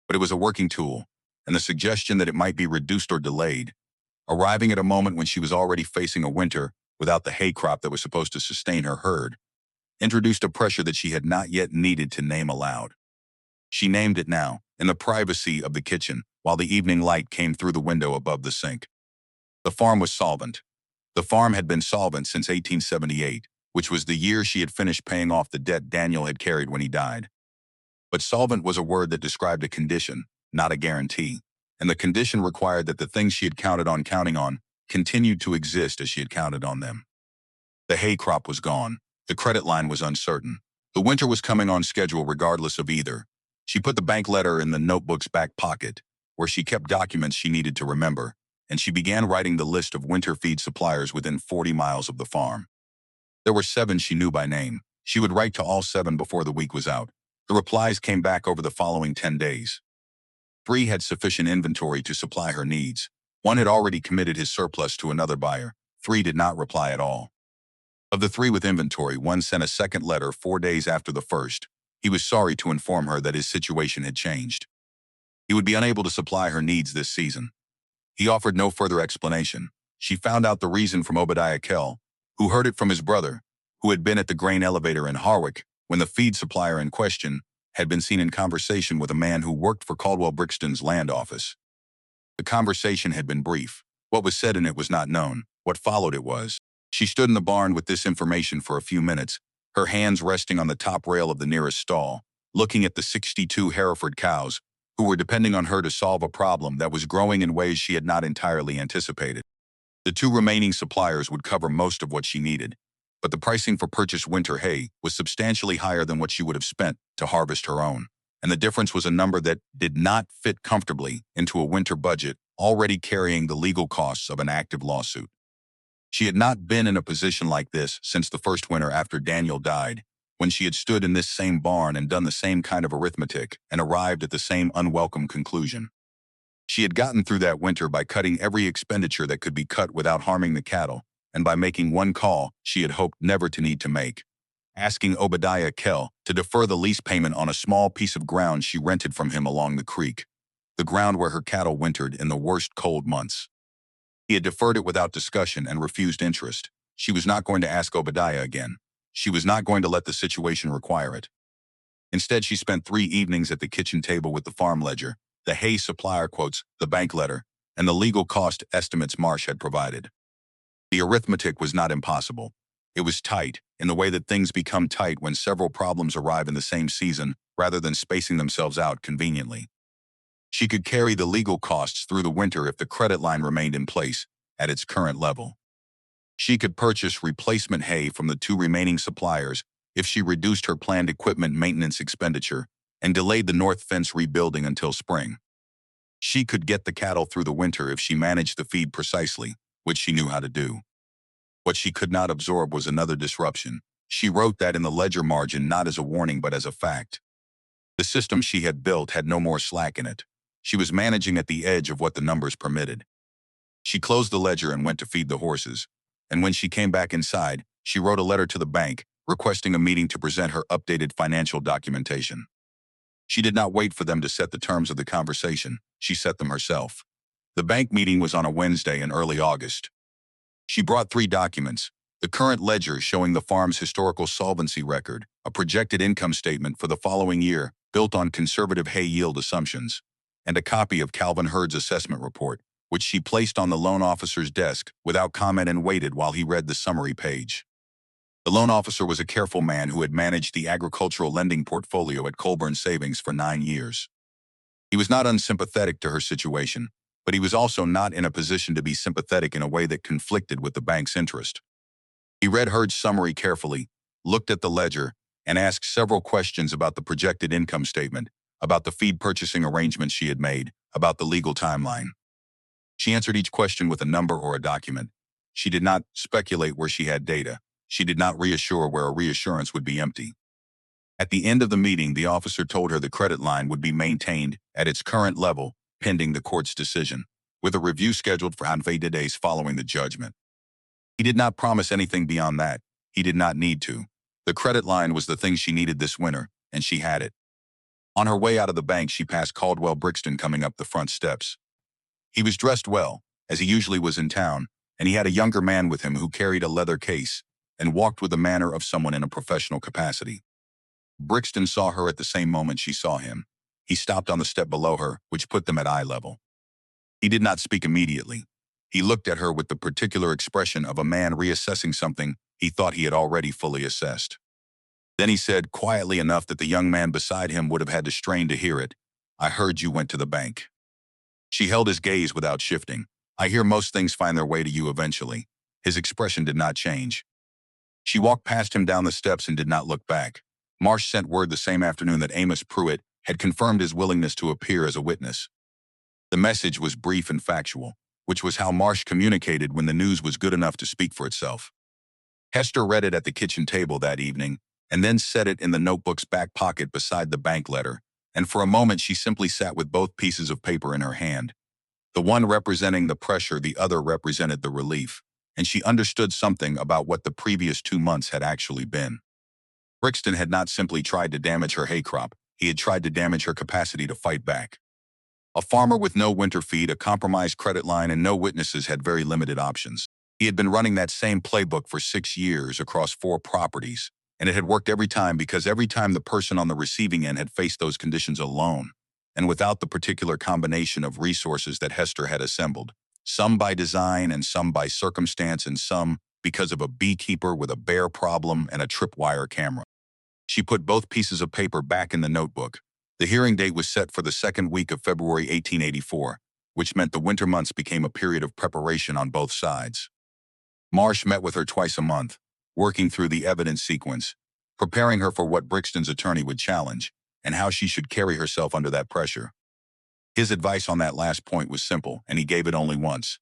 But it was a working tool, and the suggestion that it might be reduced or delayed, arriving at a moment when she was already facing a winter without the hay crop that was supposed to sustain her herd, introduced a pressure that she had not yet needed to name aloud. She named it now, in the privacy of the kitchen, while the evening light came through the window above the sink. The farm was solvent. The farm had been solvent since 1878, which was the year she had finished paying off the debt Daniel had carried when he died. But solvent was a word that described a condition, not a guarantee, and the condition required that the things she had counted on counting on continued to exist as she had counted on them. The hay crop was gone. The credit line was uncertain. The winter was coming on schedule regardless of either. She put the bank letter in the notebook's back pocket, where she kept documents she needed to remember, and she began writing the list of winter feed suppliers within 40 miles of the farm. There were 7 she knew by name. She would write to all 7 before the week was out. The replies came back over the following 10 days. 3 had sufficient inventory to supply her needs. 1 had already committed his surplus to another buyer. 3 did not reply at all. Of the 3 with inventory, 1 sent a second letter 4 days after the first. He was sorry to inform her that his situation had changed. He would be unable to supply her needs this season. He offered no further explanation. She found out the reason from Obadiah Kell, who heard it from his brother, who had been at the grain elevator in Harwick when the feed supplier in question had been seen in conversation with a man who worked for Caldwell Brixton's land office. The conversation had been brief. What was said in it was not known. What followed it was. She stood in the barn with this information for a few minutes, her hands resting on the top rail of the nearest stall, looking at the 62 Hereford cows, who were depending on her to solve a problem that was growing in ways she had not entirely anticipated. The 2 remaining suppliers would cover most of what she needed, but the pricing for purchased winter hay was substantially higher than what she would have spent to harvest her own, and the difference was a number that did not fit comfortably into a winter budget already carrying the legal costs of an active lawsuit. She had not been in a position like this since the first winter after Daniel died, when she had stood in this same barn and done the same kind of arithmetic and arrived at the same unwelcome conclusion. She had gotten through that winter by cutting every expenditure that could be cut without harming the cattle, and by making one call she had hoped never to need to make, asking Obadiah Kell to defer the lease payment on a small piece of ground she rented from him along the creek, the ground where her cattle wintered in the worst cold months. He had deferred it without discussion and refused interest. She was not going to ask Obadiah again. She was not going to let the situation require it. Instead, she spent 3 evenings at the kitchen table with the farm ledger, the hay supplier quotes, the bank letter, and the legal cost estimates Marsh had provided. The arithmetic was not impossible. It was tight, in the way that things become tight when several problems arrive in the same season, rather than spacing themselves out conveniently. She could carry the legal costs through the winter if the credit line remained in place, at its current level. She could purchase replacement hay from the two remaining suppliers if she reduced her planned equipment maintenance expenditure and delayed the north fence rebuilding until spring. She could get the cattle through the winter if she managed the feed precisely, which she knew how to do. What she could not absorb was another disruption. She wrote that in the ledger margin not as a warning but as a fact. The system she had built had no more slack in it. She was managing at the edge of what the numbers permitted. She closed the ledger and went to feed the horses. And when she came back inside, she wrote a letter to the bank, requesting a meeting to present her updated financial documentation. She did not wait for them to set the terms of the conversation. She set them herself. The bank meeting was on a Wednesday in early August. She brought 3 documents: the current ledger showing the farm's historical solvency record, a projected income statement for the following year built on conservative hay yield assumptions, and a copy of Calvin Hurd's assessment report, which she placed on the loan officer's desk without comment and waited while he read the summary page. The loan officer was a careful man who had managed the agricultural lending portfolio at Colburn Savings for 9 years. He was not unsympathetic to her situation, but he was also not in a position to be sympathetic in a way that conflicted with the bank's interest. He read Hurd's summary carefully, looked at the ledger, and asked several questions about the projected income statement, about the feed purchasing arrangements she had made, about the legal timeline. She answered each question with a number or a document. She did not speculate where she had data. She did not reassure where a reassurance would be empty. At the end of the meeting, the officer told her the credit line would be maintained at its current level, pending the court's decision, with a review scheduled for 90 days following the judgment. He did not promise anything beyond that. He did not need to. The credit line was the thing she needed this winter, and she had it. On her way out of the bank, she passed Caldwell Brixton coming up the front steps. He was dressed well, as he usually was in town, and he had a younger man with him who carried a leather case and walked with the manner of someone in a professional capacity. Brixton saw her at the same moment she saw him. He stopped on the step below her, which put them at eye level. He did not speak immediately. He looked at her with the particular expression of a man reassessing something he thought he had already fully assessed. Then he said, quietly enough that the young man beside him would have had to strain to hear it, "I heard you went to the bank." She held his gaze without shifting. "I hear most things find their way to you eventually." His expression did not change. She walked past him down the steps and did not look back. Marsh sent word the same afternoon that Amos Pruitt had confirmed his willingness to appear as a witness. The message was brief and factual, which was how Marsh communicated when the news was good enough to speak for itself. Hester read it at the kitchen table that evening, and then set it in the notebook's back pocket beside the bank letter, and for a moment she simply sat with both pieces of paper in her hand. The one representing the pressure, the other represented the relief, and she understood something about what the previous 2 months had actually been. Brixton had not simply tried to damage her hay crop, he had tried to damage her capacity to fight back. A farmer with no winter feed, a compromised credit line, and no witnesses had very limited options. He had been running that same playbook for 6 years across 4 properties, and it had worked every time because every time the person on the receiving end had faced those conditions alone, and without the particular combination of resources that Hester had assembled, some by design and some by circumstance and some because of a beekeeper with a bear problem and a tripwire camera. She put both pieces of paper back in the notebook. The hearing date was set for the second week of February 1884, which meant the winter months became a period of preparation on both sides. Marsh met with her twice a month, working through the evidence sequence, preparing her for what Brixton's attorney would challenge, and how she should carry herself under that pressure. His advice on that last point was simple, and he gave it only once.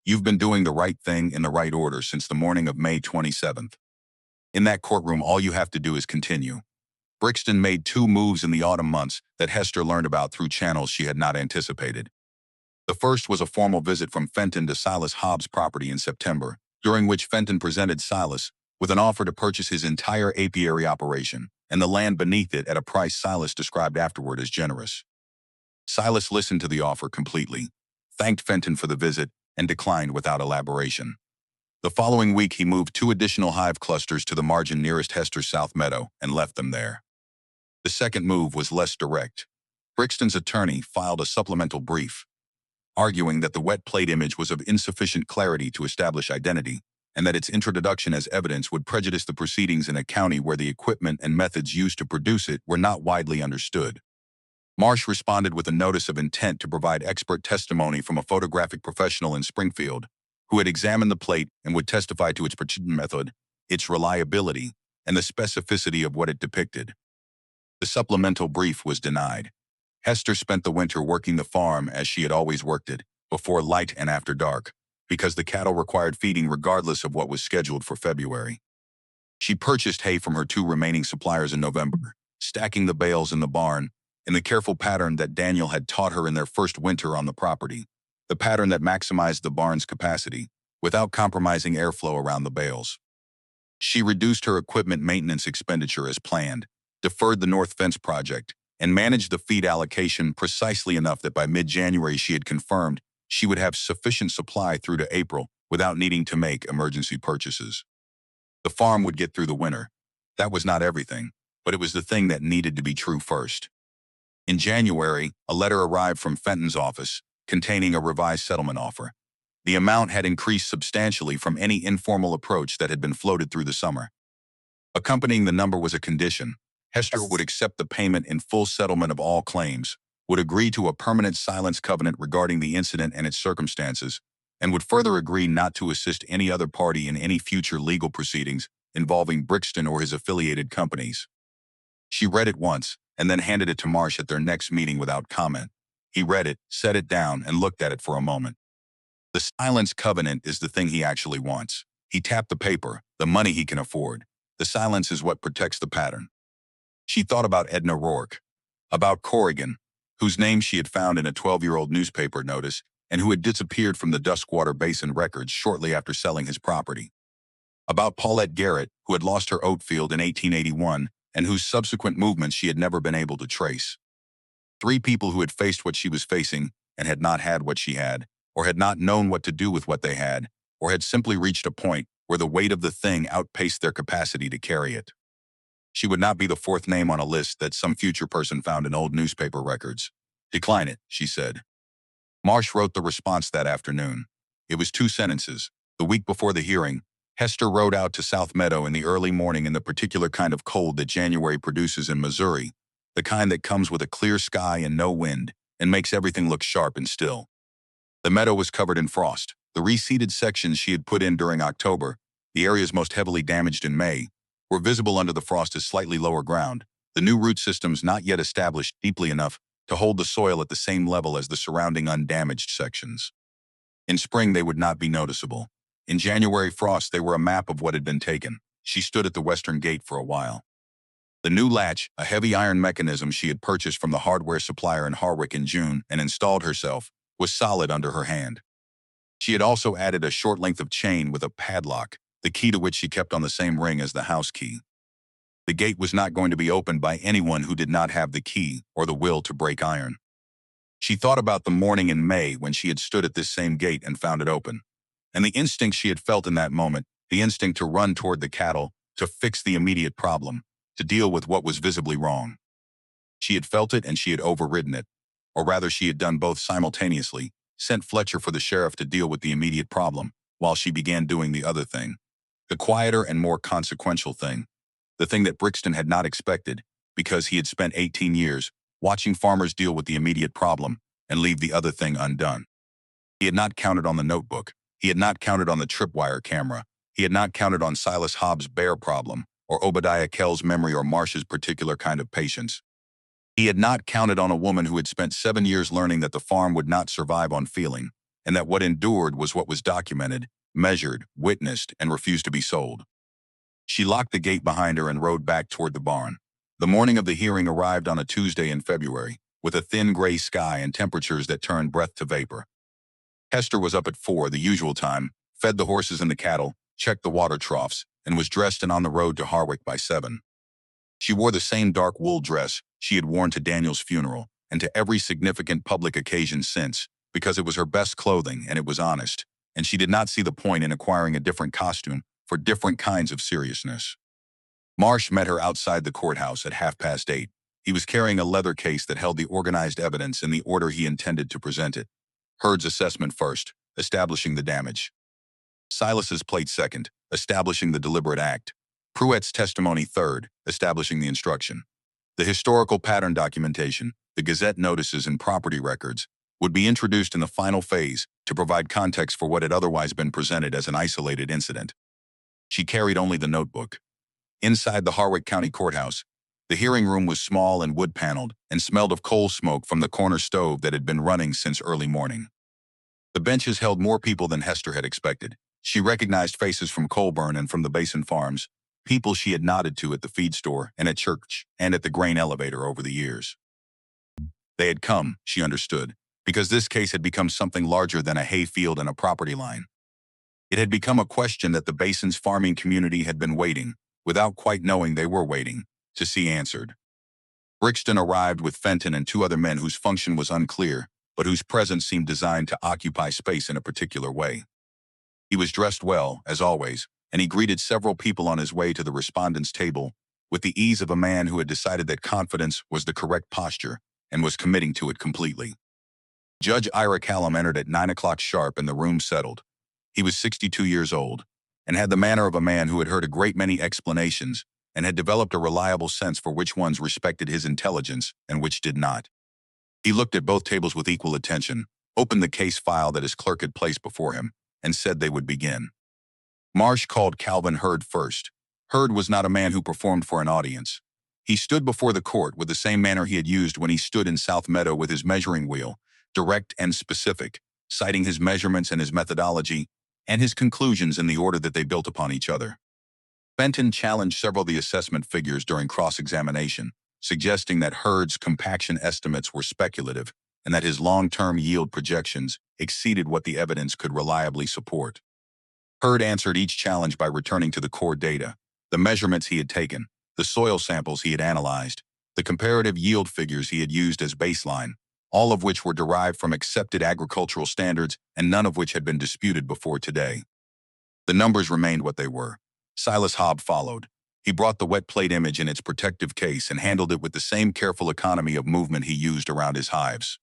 "You've been doing the right thing in the right order since the morning of May 27th. In that courtroom, all you have to do is continue." Brixton made 2 moves in the autumn months that Hester learned about through channels she had not anticipated. The first was a formal visit from Fenton to Silas Hobbs' property in September, during which Fenton presented Silas with an offer to purchase his entire apiary operation and the land beneath it at a price Silas described afterward as generous. Silas listened to the offer completely, thanked Fenton for the visit, and declined without elaboration. The following week, he moved 2 additional hive clusters to the margin nearest Hester's South Meadow and left them there. The second move was less direct. Brixton's attorney filed a supplemental brief. arguing that the wet plate image was of insufficient clarity to establish identity, and that its introduction as evidence would prejudice the proceedings in a county where the equipment and methods used to produce it were not widely understood. Marsh responded with a notice of intent to provide expert testimony from a photographic professional in Springfield, who had examined the plate and would testify to its production method, its reliability, and the specificity of what it depicted. The supplemental brief was denied. Hester spent the winter working the farm as she had always worked it, before light and after dark, because the cattle required feeding regardless of what was scheduled for February. She purchased hay from her two remaining suppliers in November, stacking the bales in the barn, in the careful pattern that Daniel had taught her in their first winter on the property, the pattern that maximized the barn's capacity, without compromising airflow around the bales. She reduced her equipment maintenance expenditure as planned, deferred the north fence project, and managed the feed allocation precisely enough that by mid-January she had confirmed she would have sufficient supply through to April without needing to make emergency purchases. The farm would get through the winter. That was not everything, but it was the thing that needed to be true first. In January, a letter arrived from Fenton's office containing a revised settlement offer. The amount had increased substantially from any informal approach that had been floated through the summer. Accompanying the number was a condition. Hester would accept the payment in full settlement of all claims, would agree to a permanent silence covenant regarding the incident and its circumstances, and would further agree not to assist any other party in any future legal proceedings involving Brixton or his affiliated companies. She read it once, and then handed it to Marsh at their next meeting without comment. He read it, set it down, and looked at it for a moment. The silence covenant is the thing he actually wants. He tapped the paper, the money he can afford. The silence is what protects the pattern. She thought about Edna Rourke, about Corrigan, whose name she had found in a 12-year-old newspaper notice and who had disappeared from the Duskwater Basin records shortly after selling his property. About Paulette Garrett, who had lost her oat field in 1881 and whose subsequent movements she had never been able to trace. 3 people who had faced what she was facing and had not had what she had, or had not known what to do with what they had, or had simply reached a point where the weight of the thing outpaced their capacity to carry it. She would not be the 4th name on a list that some future person found in old newspaper records. Decline it, she said. Marsh wrote the response that afternoon. It was 2 sentences. The week before the hearing, Hester rode out to South Meadow in the early morning in the particular kind of cold that January produces in Missouri, the kind that comes with a clear sky and no wind, and makes everything look sharp and still. The meadow was covered in frost. The reseeded sections she had put in during October, the areas most heavily damaged in May, were visible under the frost as slightly lower ground, the new root systems not yet established deeply enough to hold the soil at the same level as the surrounding undamaged sections. In spring, they would not be noticeable. In January frost, they were a map of what had been taken. She stood at the western gate for a while. The new latch, a heavy iron mechanism she had purchased from the hardware supplier in Harwick in June and installed herself, was solid under her hand. She had also added a short length of chain with a padlock, the key to which she kept on the same ring as the house key. The gate was not going to be opened by anyone who did not have the key or the will to break iron. She thought about the morning in May when she had stood at this same gate and found it open, and the instinct she had felt in that moment, the instinct to run toward the cattle, to fix the immediate problem, to deal with what was visibly wrong. She had felt it and she had overridden it, or rather she had done both simultaneously, sent Fletcher for the sheriff to deal with the immediate problem, while she began doing the other thing, the quieter and more consequential thing, the thing that Brixton had not expected, because he had spent 18 years watching farmers deal with the immediate problem and leave the other thing undone. He had not counted on the notebook. He had not counted on the tripwire camera. He had not counted on Silas Hobbs' bear problem, or Obadiah Kell's memory or Marsh's particular kind of patience. He had not counted on a woman who had spent 7 years learning that the farm would not survive on feeling, and that what endured was what was documented, measured, witnessed, and refused to be sold. She locked the gate behind her and rode back toward the barn. The morning of the hearing arrived on a Tuesday in February, with a thin gray sky and temperatures that turned breath to vapor. Hester was up at 4, the usual time, fed the horses and the cattle, checked the water troughs, and was dressed and on the road to Harwick by 7. She wore the same dark wool dress she had worn to Daniel's funeral and to every significant public occasion since, because it was her best clothing and it was honest, and she did not see the point in acquiring a different costume for different kinds of seriousness. Marsh met her outside the courthouse at 8:30. He was carrying a leather case that held the organized evidence in the order he intended to present it. Herd's assessment first, establishing the damage. Silas's plate second, establishing the deliberate act. Pruitt's testimony third, establishing the instruction. The historical pattern documentation, the Gazette notices and property records, would be introduced in the final phase to provide context for what had otherwise been presented as an isolated incident. She carried only the notebook. Inside the Harwick County Courthouse, the hearing room was small and wood-paneled and smelled of coal smoke from the corner stove that had been running since early morning. The benches held more people than Hester had expected. She recognized faces from Colburn and from the Basin Farms, people she had nodded to at the feed store and at church and at the grain elevator over the years. They had come, she understood, because this case had become something larger than a hayfield and a property line. It had become a question that the Basin's farming community had been waiting, without quite knowing they were waiting, to see answered. Brixton arrived with Fenton and two other men whose function was unclear, but whose presence seemed designed to occupy space in a particular way. He was dressed well, as always, and he greeted several people on his way to the respondents' table with the ease of a man who had decided that confidence was the correct posture and was committing to it completely. Judge Ira Callum entered at 9 o'clock sharp and the room settled. He was 62 years old and had the manner of a man who had heard a great many explanations and had developed a reliable sense for which ones respected his intelligence and which did not. He looked at both tables with equal attention, opened the case file that his clerk had placed before him, and said they would begin. Marsh called Calvin Herd first. Herd was not a man who performed for an audience. He stood before the court with the same manner he had used when he stood in South Meadow with his measuring wheel, direct and specific, citing his measurements and his methodology, and his conclusions in the order that they built upon each other. Fenton challenged several of the assessment figures during cross-examination, suggesting that Herd's compaction estimates were speculative and that his long-term yield projections exceeded what the evidence could reliably support. Herd answered each challenge by returning to the core data, the measurements he had taken, the soil samples he had analyzed, the comparative yield figures he had used as baseline, all of which were derived from accepted agricultural standards and none of which had been disputed before today. The numbers remained what they were. Silas Hobb followed. He brought the wet plate image in its protective case and handled it with the same careful economy of movement he used around his hives.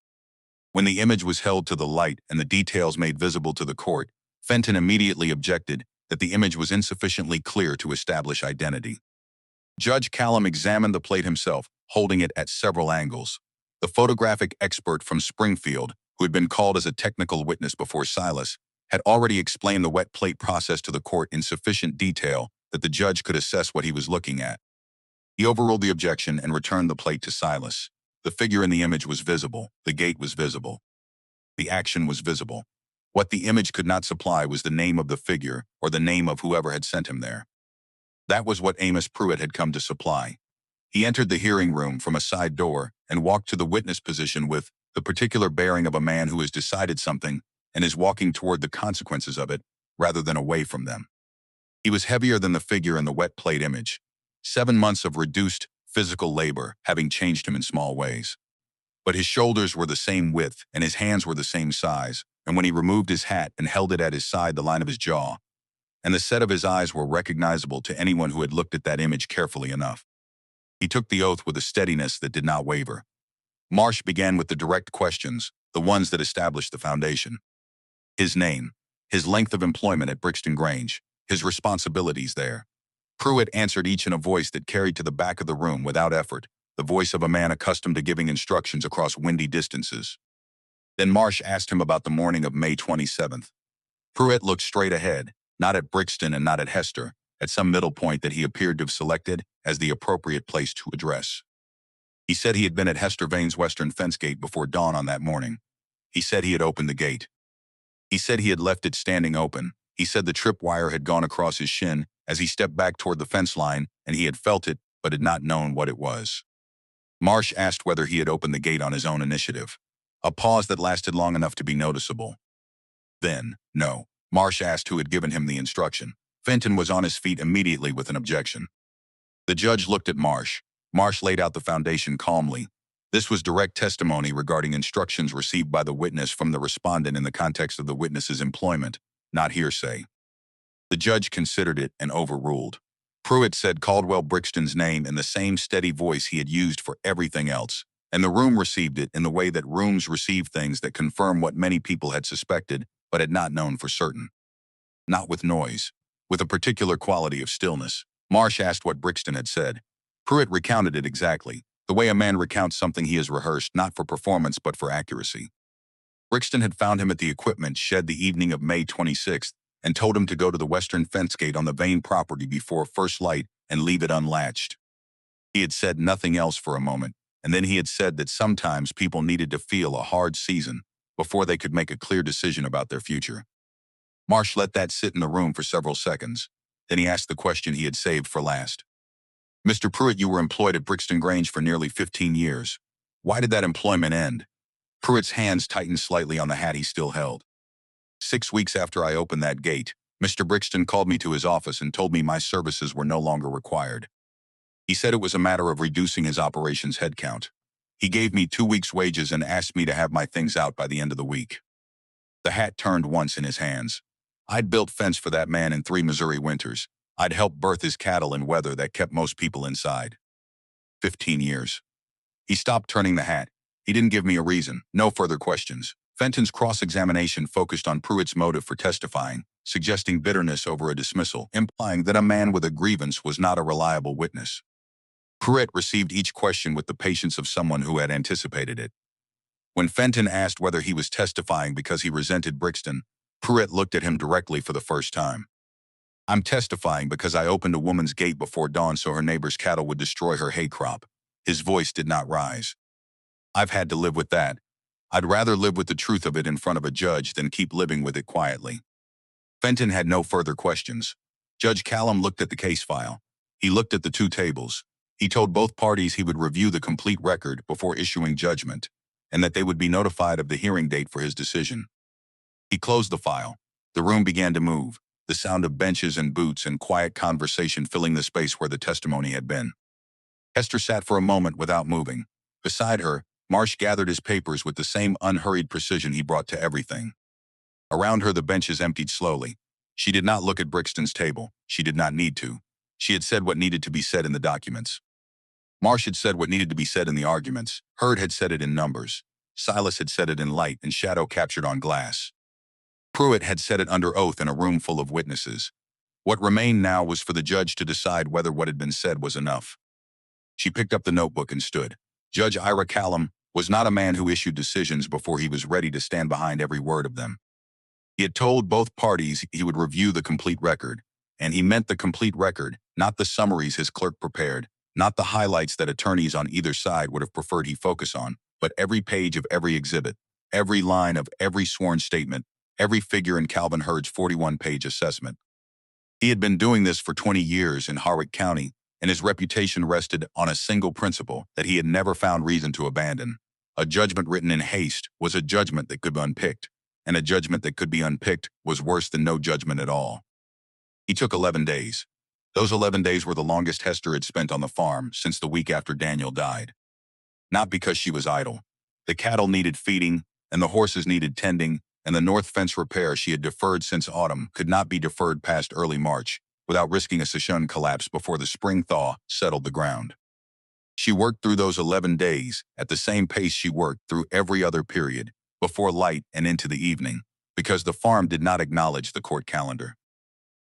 When the image was held to the light and the details made visible to the court, Fenton immediately objected that the image was insufficiently clear to establish identity. Judge Callum examined the plate himself, holding it at several angles. The photographic expert from Springfield, who had been called as a technical witness before Silas, had already explained the wet plate process to the court in sufficient detail that the judge could assess what he was looking at. He overruled the objection and returned the plate to Silas. The figure in the image was visible. The gate was visible. The action was visible. What the image could not supply was the name of the figure or the name of whoever had sent him there. That was what Amos Pruitt had come to supply. He entered the hearing room from a side door and walked to the witness position with the particular bearing of a man who has decided something and is walking toward the consequences of it rather than away from them. He was heavier than the figure in the wet plate image. 7 months of reduced physical labor having changed him in small ways. But his shoulders were the same width and his hands were the same size, and when he removed his hat and held it at his side, the line of his jaw and the set of his eyes were recognizable to anyone who had looked at that image carefully enough. He took the oath with a steadiness that did not waver. Marsh began with the direct questions, the ones that established the foundation. His name, his length of employment at Brixton Grange, his responsibilities there. Pruitt answered each in a voice that carried to the back of the room without effort, the voice of a man accustomed to giving instructions across windy distances. Then Marsh asked him about the morning of May 27th. Pruitt looked straight ahead, not at Brixton and not at Hester, at some middle point that he appeared to have selected as the appropriate place to address. He said he had been at Hester Vane's western fence gate before dawn on that morning. He said he had opened the gate. He said he had left it standing open. He said the tripwire had gone across his shin as he stepped back toward the fence line, and he had felt it but had not known what it was. Marsh asked whether he had opened the gate on his own initiative. A pause that lasted long enough to be noticeable. Then, no. Marsh asked who had given him the instruction. Fenton was on his feet immediately with an objection. The judge looked at Marsh. Marsh laid out the foundation calmly. This was direct testimony regarding instructions received by the witness from the respondent in the context of the witness's employment, not hearsay. The judge considered it and overruled. Pruitt said Caldwell Brixton's name in the same steady voice he had used for everything else, And the room received it in the way that rooms receive things that confirm what many people had suspected but had not known for certain. Not with noise, with a particular quality of stillness. Marsh asked what Brixton had said. Pruitt recounted it exactly, the way a man recounts something he has rehearsed not for performance but for accuracy. Brixton had found him at the equipment shed the evening of May 26th and told him to go to the western fence gate on the Vane property before first light and leave it unlatched. He had said nothing else for a moment, and then he had said that sometimes people needed to feel a hard season before they could make a clear decision about their future. Marsh let that sit in the room for several seconds. Then he asked the question he had saved for last. Mr. Pruitt, you were employed at Brixton Grange for nearly 15 years. Why did that employment end? Pruitt's hands tightened slightly on the hat he still held. 6 weeks after I opened that gate, Mr. Brixton called me to his office and told me my services were no longer required. He said it was a matter of reducing his operations headcount. He gave me 2 weeks' wages and asked me to have my things out by the end of the week. The hat turned once in his hands. I'd built fence for that man in 3 Missouri winters. I'd helped birth his cattle in weather that kept most people inside. 15 years. He stopped turning the hat. He didn't give me a reason, no further questions. Fenton's cross-examination focused on Pruitt's motive for testifying, suggesting bitterness over a dismissal, implying that a man with a grievance was not a reliable witness. Pruitt received each question with the patience of someone who had anticipated it. When Fenton asked whether he was testifying because he resented Brixton, Pruitt looked at him directly for the first time. I'm testifying because I opened a woman's gate before dawn so her neighbor's cattle would destroy her hay crop. His voice did not rise. I've had to live with that. I'd rather live with the truth of it in front of a judge than keep living with it quietly. Fenton had no further questions. Judge Callum looked at the case file. He looked at the 2 tables. He told both parties he would review the complete record before issuing judgment, and that they would be notified of the hearing date for his decision. He closed the file. The room began to move, the sound of benches and boots and quiet conversation filling the space where the testimony had been. Hester sat for a moment without moving. Beside her, Marsh gathered his papers with the same unhurried precision he brought to everything. Around her, the benches emptied slowly. She did not look at Brixton's table. She did not need to. She had said what needed to be said in the documents. Marsh had said what needed to be said in the arguments. Hurd had said it in numbers. Silas had said it in light and shadow captured on glass. Pruitt had said it under oath in a room full of witnesses. What remained now was for the judge to decide whether what had been said was enough. She picked up the notebook and stood. Judge Ira Callum was not a man who issued decisions before he was ready to stand behind every word of them. He had told both parties he would review the complete record, and he meant the complete record, not the summaries his clerk prepared, not the highlights that attorneys on either side would have preferred he focus on, but every page of every exhibit, every line of every sworn statement, every figure in Calvin Hurd's 41-page assessment. He had been doing this for 20 years in Harwick County, and his reputation rested on a single principle that he had never found reason to abandon. A judgment written in haste was a judgment that could be unpicked, and a judgment that could be unpicked was worse than no judgment at all. He took 11 days. Those 11 days were the longest Hester had spent on the farm since the week after Daniel died. Not because she was idle. The cattle needed feeding, and the horses needed tending, and the north fence repair she had deferred since autumn could not be deferred past early March without risking a Sichun collapse before the spring thaw settled the ground. She worked through those 11 days at the same pace she worked through every other period, before light and into the evening, because the farm did not acknowledge the court calendar.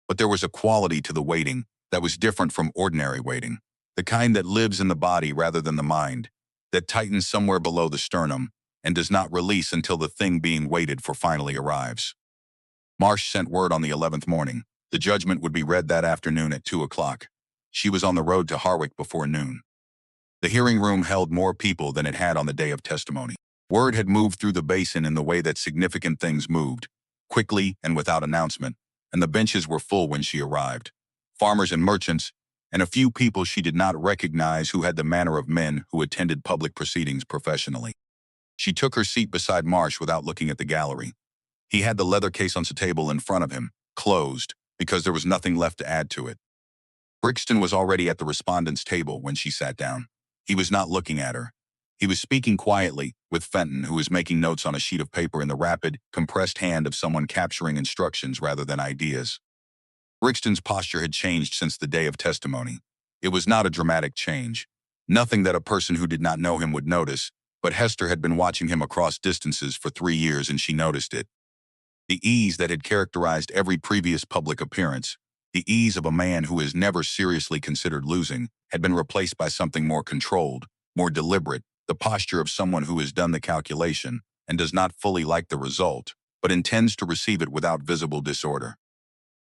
But there was a quality to the waiting that was different from ordinary waiting, the kind that lives in the body rather than the mind, that tightens somewhere below the sternum and does not release until the thing being waited for finally arrives. Marsh sent word on the 11th morning. The judgment would be read that afternoon at 2 o'clock. She was on the road to Harwick before noon. The hearing room held more people than it had on the day of testimony. Word had moved through the basin in the way that significant things moved, quickly and without announcement, and the benches were full when she arrived. Farmers and merchants, and a few people she did not recognize who had the manner of men who attended public proceedings professionally. She took her seat beside Marsh without looking at the gallery. He had the leather case on the table in front of him, closed, because there was nothing left to add to it. Brixton was already at the respondent's table when she sat down. He was not looking at her. He was speaking quietly with Fenton, who was making notes on a sheet of paper in the rapid, compressed hand of someone capturing instructions rather than ideas. Brixton's posture had changed since the day of testimony. It was not a dramatic change. Nothing that a person who did not know him would notice, but Hester had been watching him across distances for 3 years and she noticed it. The ease that had characterized every previous public appearance, the ease of a man who has never seriously considered losing, had been replaced by something more controlled, more deliberate, the posture of someone who has done the calculation and does not fully like the result, but intends to receive it without visible disorder.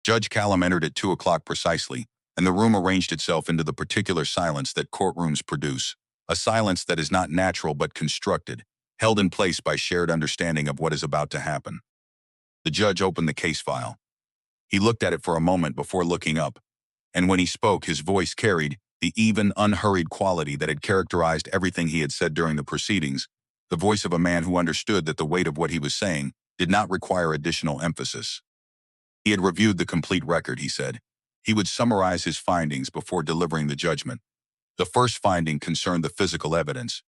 Judge Callum entered at 2 o'clock precisely, and the room arranged itself into the particular silence that courtrooms produce, a silence that is not natural but constructed, held in place by shared understanding of what is about to happen. The judge opened the case file. He looked at it for a moment before looking up, and when he spoke, his voice carried the even, unhurried quality that had characterized everything he had said during the proceedings, the voice of a man who understood that the weight of what he was saying did not require additional emphasis. He had reviewed the complete record, he said. He would summarize his findings before delivering the judgment. The first finding concerned the physical evidence.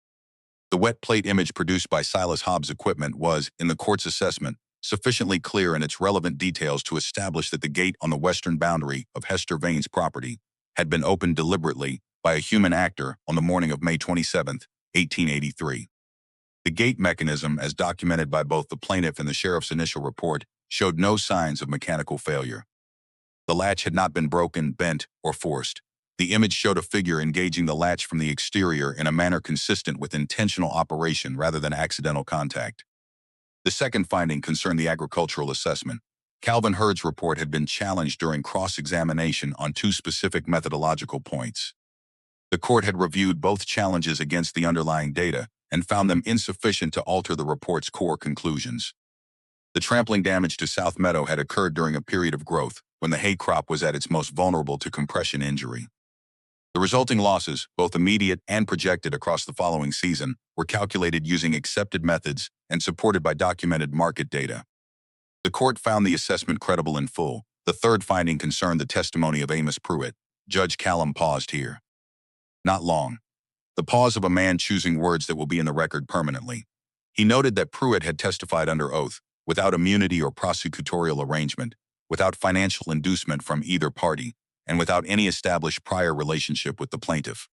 The wet plate image produced by Silas Hobbs' equipment was, in the court's assessment, sufficiently clear in its relevant details to establish that the gate on the western boundary of Hester Vane's property had been opened deliberately by a human actor on the morning of May 27, 1883. The gate mechanism, as documented by both the plaintiff and the sheriff's initial report, showed no signs of mechanical failure. The latch had not been broken, bent, or forced. The image showed a figure engaging the latch from the exterior in a manner consistent with intentional operation rather than accidental contact. The second finding concerned the agricultural assessment. Calvin Hurd's report had been challenged during cross-examination on two specific methodological points. The court had reviewed both challenges against the underlying data and found them insufficient to alter the report's core conclusions. The trampling damage to South Meadow had occurred during a period of growth, when the hay crop was at its most vulnerable to compression injury. The resulting losses, both immediate and projected across the following season, were calculated using accepted methods and supported by documented market data. The court found the assessment credible in full. The third finding concerned the testimony of Amos Pruitt. Judge Callum paused here. Not long. The pause of a man choosing words that will be in the record permanently. He noted that Pruitt had testified under oath, without immunity or prosecutorial arrangement, without financial inducement from either party, and without any established prior relationship with the plaintiff.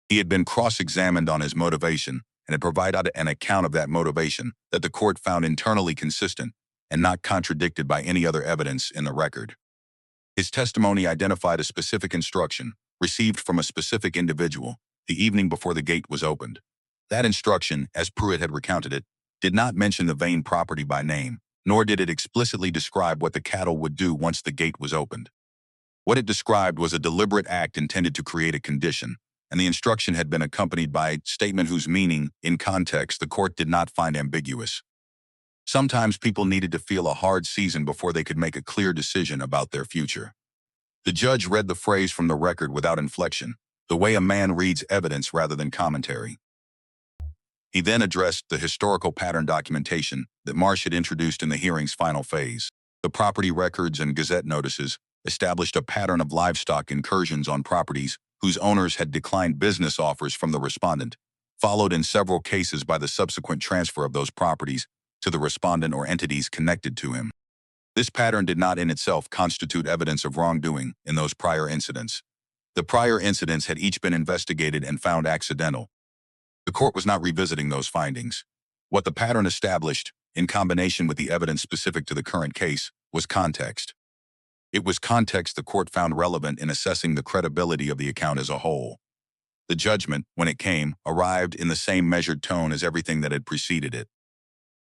He had been cross-examined on his motivation and had provided an account of that motivation that the court found internally consistent and not contradicted by any other evidence in the record. His testimony identified a specific instruction received from a specific individual the evening before the gate was opened. That instruction, as Pruitt had recounted it, did not mention the Vane property by name, nor did it explicitly describe what the cattle would do once the gate was opened. What it described was a deliberate act intended to create a condition, and the instruction had been accompanied by a statement whose meaning, in context, the court did not find ambiguous. Sometimes people needed to feel a hard season before they could make a clear decision about their future. The judge read the phrase from the record without inflection, the way a man reads evidence rather than commentary. He then addressed the historical pattern documentation that Marsh had introduced in the hearing's final phase. The property records and gazette notices established a pattern of livestock incursions on properties whose owners had declined business offers from the respondent, followed in several cases by the subsequent transfer of those properties to the respondent or entities connected to him. This pattern did not in itself constitute evidence of wrongdoing in those prior incidents. The prior incidents had each been investigated and found accidental. The court was not revisiting those findings. What the pattern established, in combination with the evidence specific to the current case, was context. It was context the court found relevant in assessing the credibility of the account as a whole. The judgment, when it came, arrived in the same measured tone as everything that had preceded it.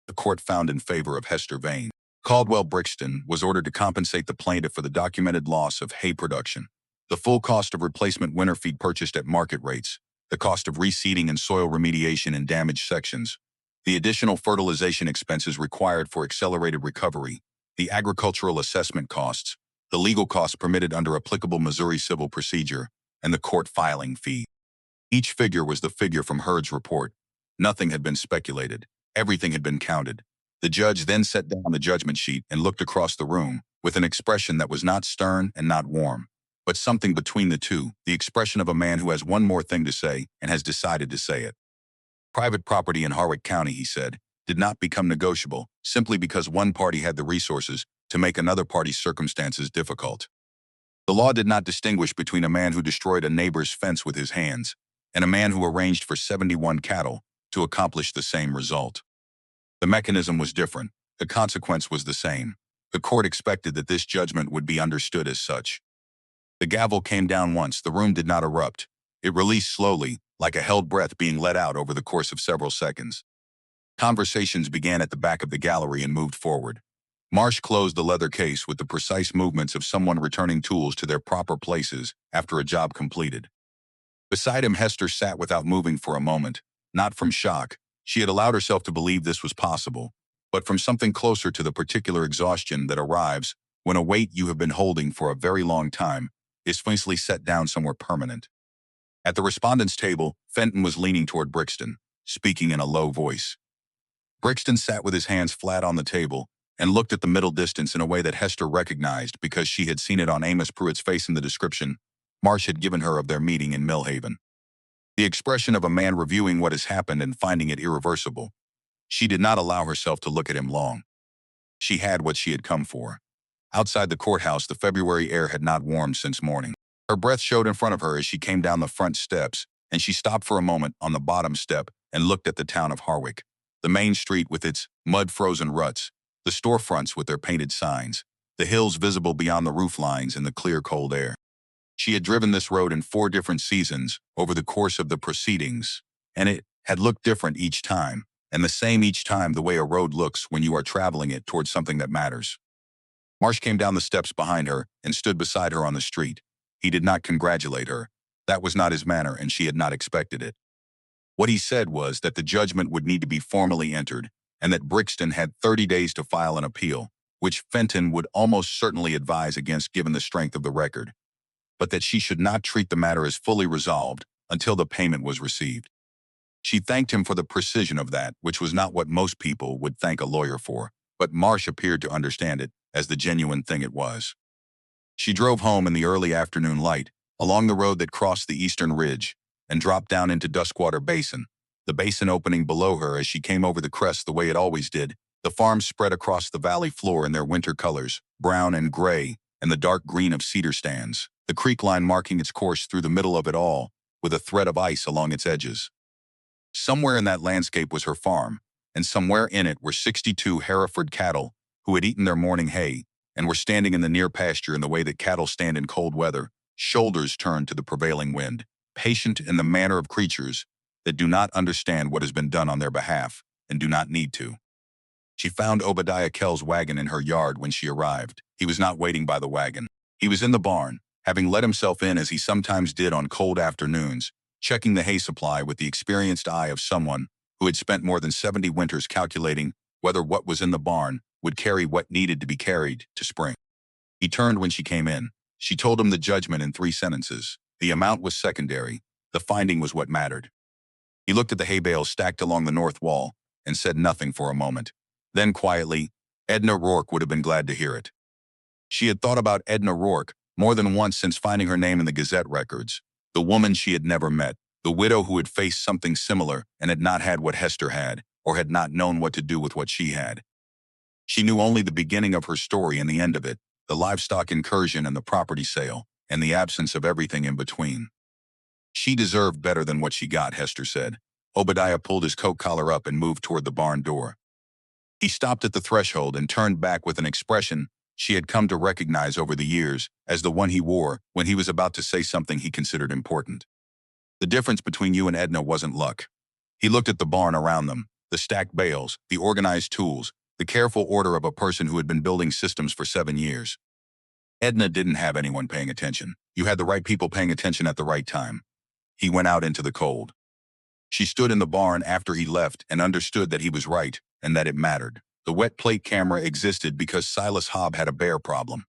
The court found in favor of Hester Vane. Caldwell Brixton was ordered to compensate the plaintiff for the documented loss of hay production, the full cost of replacement winter feed purchased at market rates, the cost of reseeding and soil remediation in damaged sections, the additional fertilization expenses required for accelerated recovery, the agricultural assessment costs, the legal costs permitted under applicable Missouri civil procedure, and the court filing fee. Each figure was the figure from Hurd's report. Nothing had been speculated. Everything had been counted. The judge then set down the judgment sheet and looked across the room with an expression that was not stern and not warm, but something between the two, the expression of a man who has one more thing to say and has decided to say it. Private property in Harwick County, he said, did not become negotiable simply because one party had the resources to make another party's circumstances difficult. The law did not distinguish between a man who destroyed a neighbor's fence with his hands and a man who arranged for 71 cattle to accomplish the same result. The mechanism was different. The consequence was the same. The court expected that this judgment would be understood as such. The gavel came down once. The room did not erupt. It released slowly, like a held breath being let out over the course of several seconds. Conversations began at the back of the gallery and moved forward. Marsh closed the leather case with the precise movements of someone returning tools to their proper places after a job completed. Beside him, Hester sat without moving for a moment, not from shock. She had allowed herself to believe this was possible, but from something closer to the particular exhaustion that arrives when a weight you have been holding for a very long time is finally set down somewhere permanent. At the respondents' table, Fenton was leaning toward Brixton, speaking in a low voice. Brixton sat with his hands flat on the table and looked at the middle distance in a way that Hester recognized because she had seen it on Amos Pruitt's face in the description Marsh had given her of their meeting in Millhaven. The expression of a man reviewing what has happened and finding it irreversible. She did not allow herself to look at him long. She had what she had come for. Outside the courthouse, the February air had not warmed since morning. Her breath showed in front of her as she came down the front steps, and she stopped for a moment on the bottom step and looked at the town of Harwick. The main street with its mud-frozen ruts, the storefronts with their painted signs, the hills visible beyond the roof lines in the clear, cold air. She had driven this road in 4 different seasons over the course of the proceedings, and it had looked different each time, and the same each time the way a road looks when you are traveling it towards something that matters. Marsh came down the steps behind her and stood beside her on the street. He did not congratulate her. That was not his manner, and she had not expected it. What he said was that the judgment would need to be formally entered, and that Brixton had 30 days to file an appeal, which Fenton would almost certainly advise against given the strength of the record, but that she should not treat the matter as fully resolved until the payment was received. She thanked him for the precision of that, which was not what most people would thank a lawyer for, but Marsh appeared to understand it as the genuine thing it was. She drove home in the early afternoon light, along the road that crossed the eastern ridge, and dropped down into Duskwater Basin, the basin opening below her as she came over the crest the way it always did. The farms spread across the valley floor in their winter colors, brown and gray, and the dark green of cedar stands, the creek line marking its course through the middle of it all, with a thread of ice along its edges. Somewhere in that landscape was her farm, and somewhere in it were 62 Hereford cattle who had eaten their morning hay and were standing in the near pasture in the way that cattle stand in cold weather, shoulders turned to the prevailing wind, patient in the manner of creatures that do not understand what has been done on their behalf and do not need to. She found Obadiah Kell's wagon in her yard when she arrived. He was not waiting by the wagon. He was in the barn, having let himself in as he sometimes did on cold afternoons, checking the hay supply with the experienced eye of someone who had spent more than 70 winters calculating whether what was in the barn would carry what needed to be carried to spring. He turned when she came in. She told him the judgment in 3 sentences. The amount was secondary. The finding was what mattered. He looked at the hay bales stacked along the north wall and said nothing for a moment. Then quietly, Edna Rourke would have been glad to hear it. She had thought about Edna Rourke more than once since finding her name in the Gazette records, the woman she had never met, the widow who had faced something similar and had not had what Hester had, or had not known what to do with what she had. She knew only the beginning of her story and the end of it, the livestock incursion and the property sale, and the absence of everything in between. She deserved better than what she got, Hester said. Obadiah pulled his coat collar up and moved toward the barn door. He stopped at the threshold and turned back with an expression she had come to recognize over the years as the one he wore when he was about to say something he considered important. The difference between you and Edna wasn't luck. He looked at the barn around them, the stacked bales, the organized tools, the careful order of a person who had been building systems for 7 years. Edna didn't have anyone paying attention. You had the right people paying attention at the right time. He went out into the cold. She stood in the barn after he left and understood that he was right and that it mattered. The wet plate camera existed because Silas Hobb had a bear problem.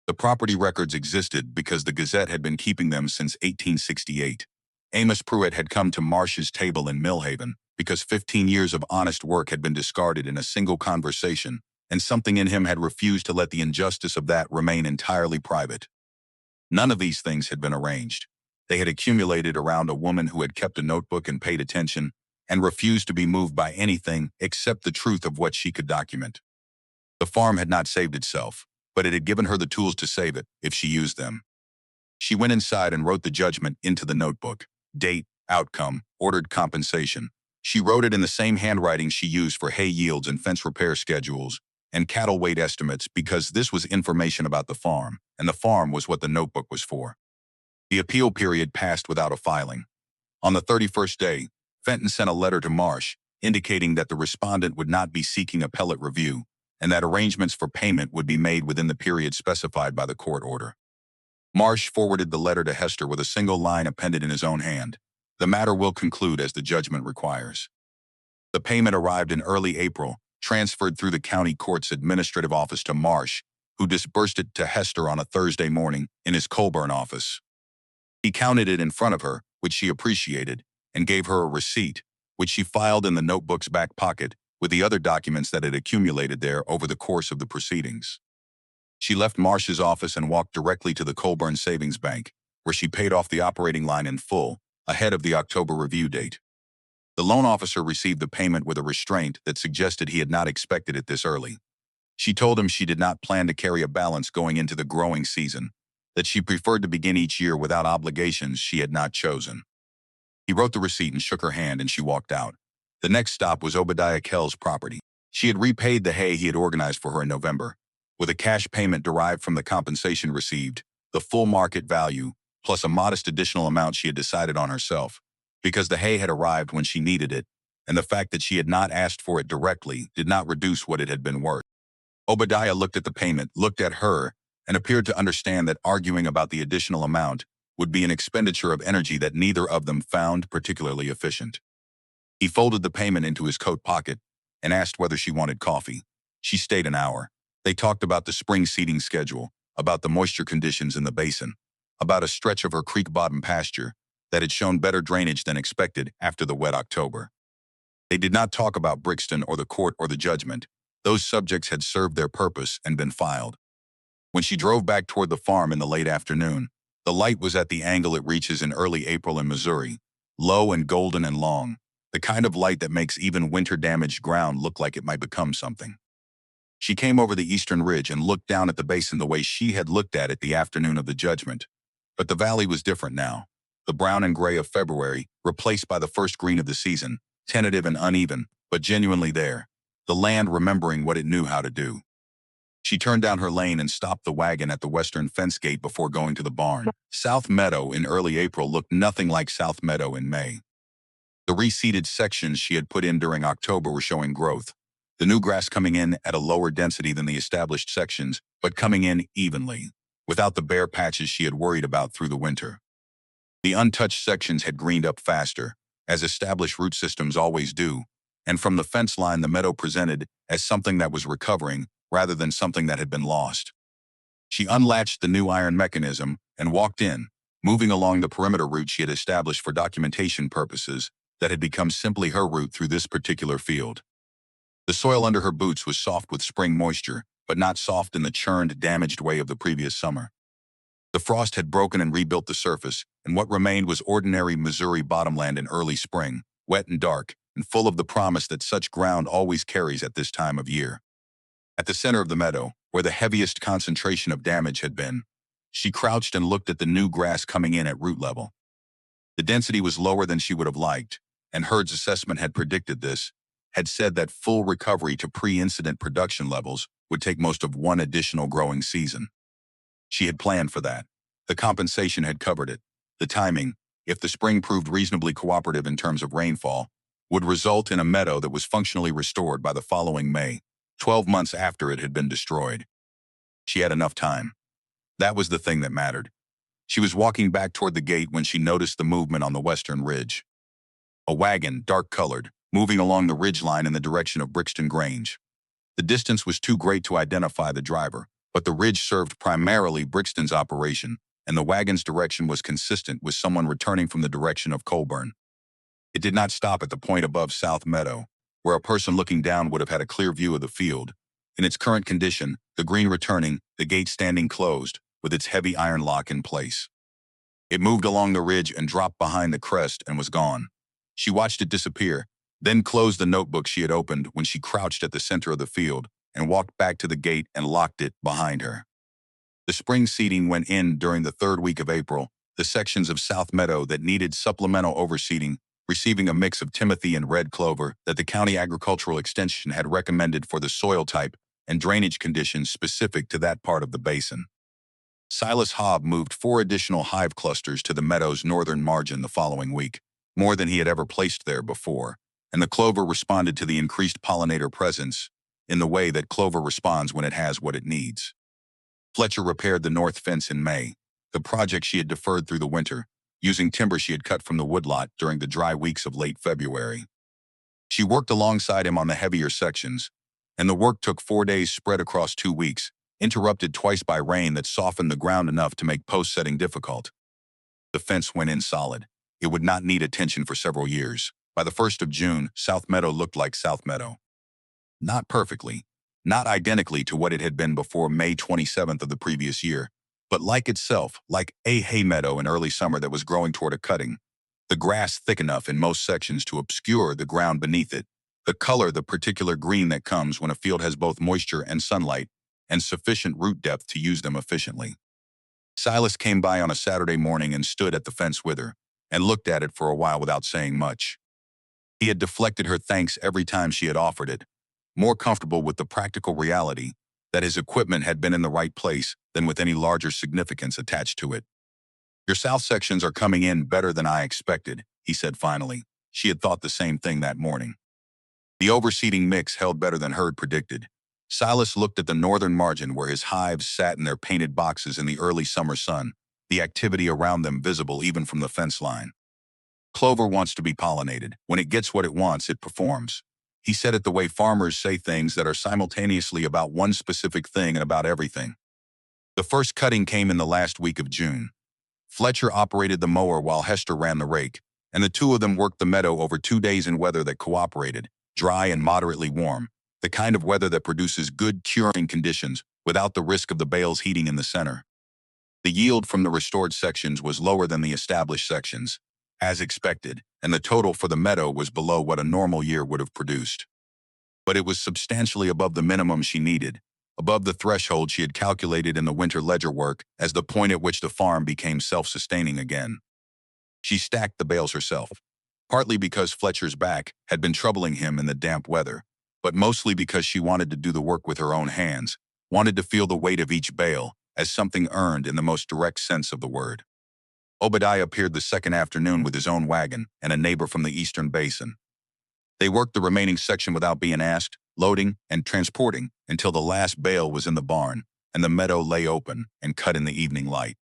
The property records existed because the Gazette had been keeping them since 1868. Amos Pruitt had come to Marsh's table in Millhaven because 15 years of honest work had been discarded in a single conversation, and something in him had refused to let the injustice of that remain entirely private. None of these things had been arranged. They had accumulated around a woman who had kept a notebook and paid attention, and refused to be moved by anything except the truth of what she could document. The farm had not saved itself, but it had given her the tools to save it if she used them. She went inside and wrote the judgment into the notebook. Date, outcome, ordered compensation. She wrote it in the same handwriting she used for hay yields and fence repair schedules and cattle weight estimates because this was information about the farm, and the farm was what the notebook was for. The appeal period passed without a filing. On the 31st day, Fenton sent a letter to Marsh, indicating that the respondent would not be seeking appellate review, and that arrangements for payment would be made within the period specified by the court order. Marsh forwarded the letter to Hester with a single line appended in his own hand. The matter will conclude as the judgment requires. The payment arrived in early April, transferred through the county court's administrative office to Marsh, who disbursed it to Hester on a Thursday morning in his Colburn office. He counted it in front of her, which she appreciated, and gave her a receipt, which she filed in the notebook's back pocket with the other documents that had accumulated there over the course of the proceedings. She left Marsh's office and walked directly to the Colburn Savings Bank, where she paid off the operating line in full, ahead of the October review date. The loan officer received the payment with a restraint that suggested he had not expected it this early. She told him she did not plan to carry a balance going into the growing season, that she preferred to begin each year without obligations she had not chosen. He wrote the receipt and shook her hand, and she walked out. The next stop was Obadiah Kell's property. She had repaid the hay he had organized for her in November, with a cash payment derived from the compensation received, the full market value, plus a modest additional amount she had decided on herself, because the hay had arrived when she needed it, and the fact that she had not asked for it directly did not reduce what it had been worth. Obadiah looked at the payment, looked at her, and appeared to understand that arguing about the additional amount would be an expenditure of energy that neither of them found particularly efficient. He folded the payment into his coat pocket and asked whether she wanted coffee. She stayed an hour. They talked about the spring seeding schedule, about the moisture conditions in the basin, about a stretch of her creek bottom pasture that had shown better drainage than expected after the wet October. They did not talk about Brixton or the court or the judgment. Those subjects had served their purpose and been filed. When she drove back toward the farm in the late afternoon, the light was at the angle it reaches in early April in Missouri, low and golden and long, the kind of light that makes even winter-damaged ground look like it might become something. She came over the eastern ridge and looked down at the basin the way she had looked at it the afternoon of the judgment. But the valley was different now. The brown and gray of February, replaced by the first green of the season, tentative and uneven, but genuinely there. The land remembering what it knew how to do. She turned down her lane and stopped the wagon at the western fence gate before going to the barn. South Meadow in early April looked nothing like South Meadow in May. The reseeded sections she had put in during October were showing growth. The new grass coming in at a lower density than the established sections, but coming in evenly, without the bare patches she had worried about through the winter. The untouched sections had greened up faster, as established root systems always do, and from the fence line the meadow presented as something that was recovering rather than something that had been lost. She unlatched the new iron mechanism and walked in, moving along the perimeter route she had established for documentation purposes that had become simply her route through this particular field. The soil under her boots was soft with spring moisture, but not soft in the churned, damaged way of the previous summer. The frost had broken and rebuilt the surface, and what remained was ordinary Missouri bottomland in early spring, wet and dark, and full of the promise that such ground always carries at this time of year. At the center of the meadow, where the heaviest concentration of damage had been, she crouched and looked at the new grass coming in at root level. The density was lower than she would have liked, and Herd's assessment had predicted this, had said that full recovery to pre-incident production levels would take most of one additional growing season. She had planned for that. The compensation had covered it. The timing, if the spring proved reasonably cooperative in terms of rainfall, would result in a meadow that was functionally restored by the following May, 12 months after it had been destroyed. She had enough time. That was the thing that mattered. She was walking back toward the gate when she noticed the movement on the western ridge. A wagon, dark-colored, moving along the ridgeline in the direction of Brixton Grange. The distance was too great to identify the driver, but the ridge served primarily Brixton's operation, and the wagon's direction was consistent with someone returning from the direction of Colburn. It did not stop at the point above South Meadow, where a person looking down would have had a clear view of the field. In its current condition, the green returning, the gate standing closed, with its heavy iron lock in place. It moved along the ridge and dropped behind the crest and was gone. She watched it disappear, then closed the notebook she had opened when she crouched at the center of the field and walked back to the gate and locked it behind her. The spring seeding went in during the third week of April, the sections of South Meadow that needed supplemental overseeding, receiving a mix of timothy and red clover that the county agricultural extension had recommended for the soil type and drainage conditions specific to that part of the basin. Silas Hobb moved 4 additional hive clusters to the meadow's northern margin the following week, more than he had ever placed there before, and the clover responded to the increased pollinator presence in the way that clover responds when it has what it needs. Fletcher repaired the north fence in May, the project she had deferred through the winter, using timber she had cut from the woodlot during the dry weeks of late February. She worked alongside him on the heavier sections, and the work took 4 days spread across 2 weeks, interrupted twice by rain that softened the ground enough to make post-setting difficult. The fence went in solid. It would not need attention for several years. By the 1st of June, South Meadow looked like South Meadow. Not perfectly, not identically to what it had been before May 27th of the previous year, but like itself, like a hay meadow in early summer that was growing toward a cutting. The grass thick enough in most sections to obscure the ground beneath it, the color, the particular green that comes when a field has both moisture and sunlight, and sufficient root depth to use them efficiently. Silas came by on a Saturday morning and stood at the fence with her, and looked at it for a while without saying much. He had deflected her thanks every time she had offered it, more comfortable with the practical reality that his equipment had been in the right place than with any larger significance attached to it. "Your south sections are coming in better than I expected," he said finally. She had thought the same thing that morning. The overseeding mix held better than Herd predicted. Silas looked at the northern margin where his hives sat in their painted boxes in the early summer sun, the activity around them visible even from the fence line. "Clover wants to be pollinated. When it gets what it wants, it performs." He said it the way farmers say things that are simultaneously about one specific thing and about everything. The first cutting came in the last week of June. Fletcher operated the mower while Hester ran the rake, and the two of them worked the meadow over 2 days in weather that cooperated, dry and moderately warm, the kind of weather that produces good curing conditions without the risk of the bales heating in the center. The yield from the restored sections was lower than the established sections, as expected, and the total for the meadow was below what a normal year would have produced. But it was substantially above the minimum she needed, above the threshold she had calculated in the winter ledger work as the point at which the farm became self-sustaining again. She stacked the bales herself, partly because Fletcher's back had been troubling him in the damp weather, but mostly because she wanted to do the work with her own hands, wanted to feel the weight of each bale as something earned in the most direct sense of the word. Obadiah appeared the second afternoon with his own wagon and a neighbor from the eastern basin. They worked the remaining section without being asked, loading and transporting until the last bale was in the barn and the meadow lay open and cut in the evening light.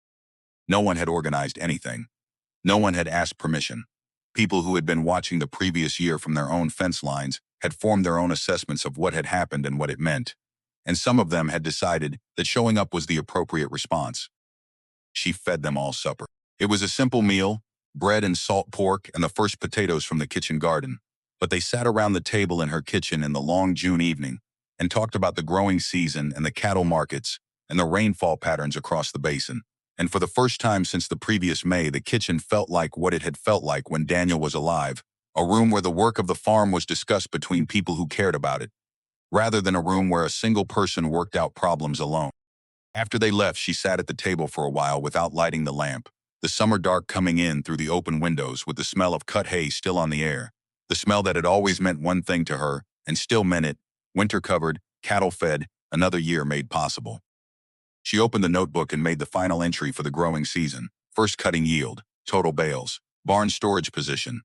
No one had organized anything. No one had asked permission. People who had been watching the previous year from their own fence lines had formed their own assessments of what had happened and what it meant, and some of them had decided that showing up was the appropriate response. She fed them all supper. It was a simple meal, bread and salt pork and the first potatoes from the kitchen garden, but they sat around the table in her kitchen in the long June evening and talked about the growing season and the cattle markets and the rainfall patterns across the basin. And for the first time since the previous May, the kitchen felt like what it had felt like when Daniel was alive, a room where the work of the farm was discussed between people who cared about it, rather than a room where a single person worked out problems alone. After they left, she sat at the table for a while without lighting the lamp, the summer dark coming in through the open windows with the smell of cut hay still on the air, the smell that had always meant one thing to her and still meant it: winter covered, cattle fed, another year made possible. She opened the notebook and made the final entry for the growing season: first cutting yield, total bales, barn storage position,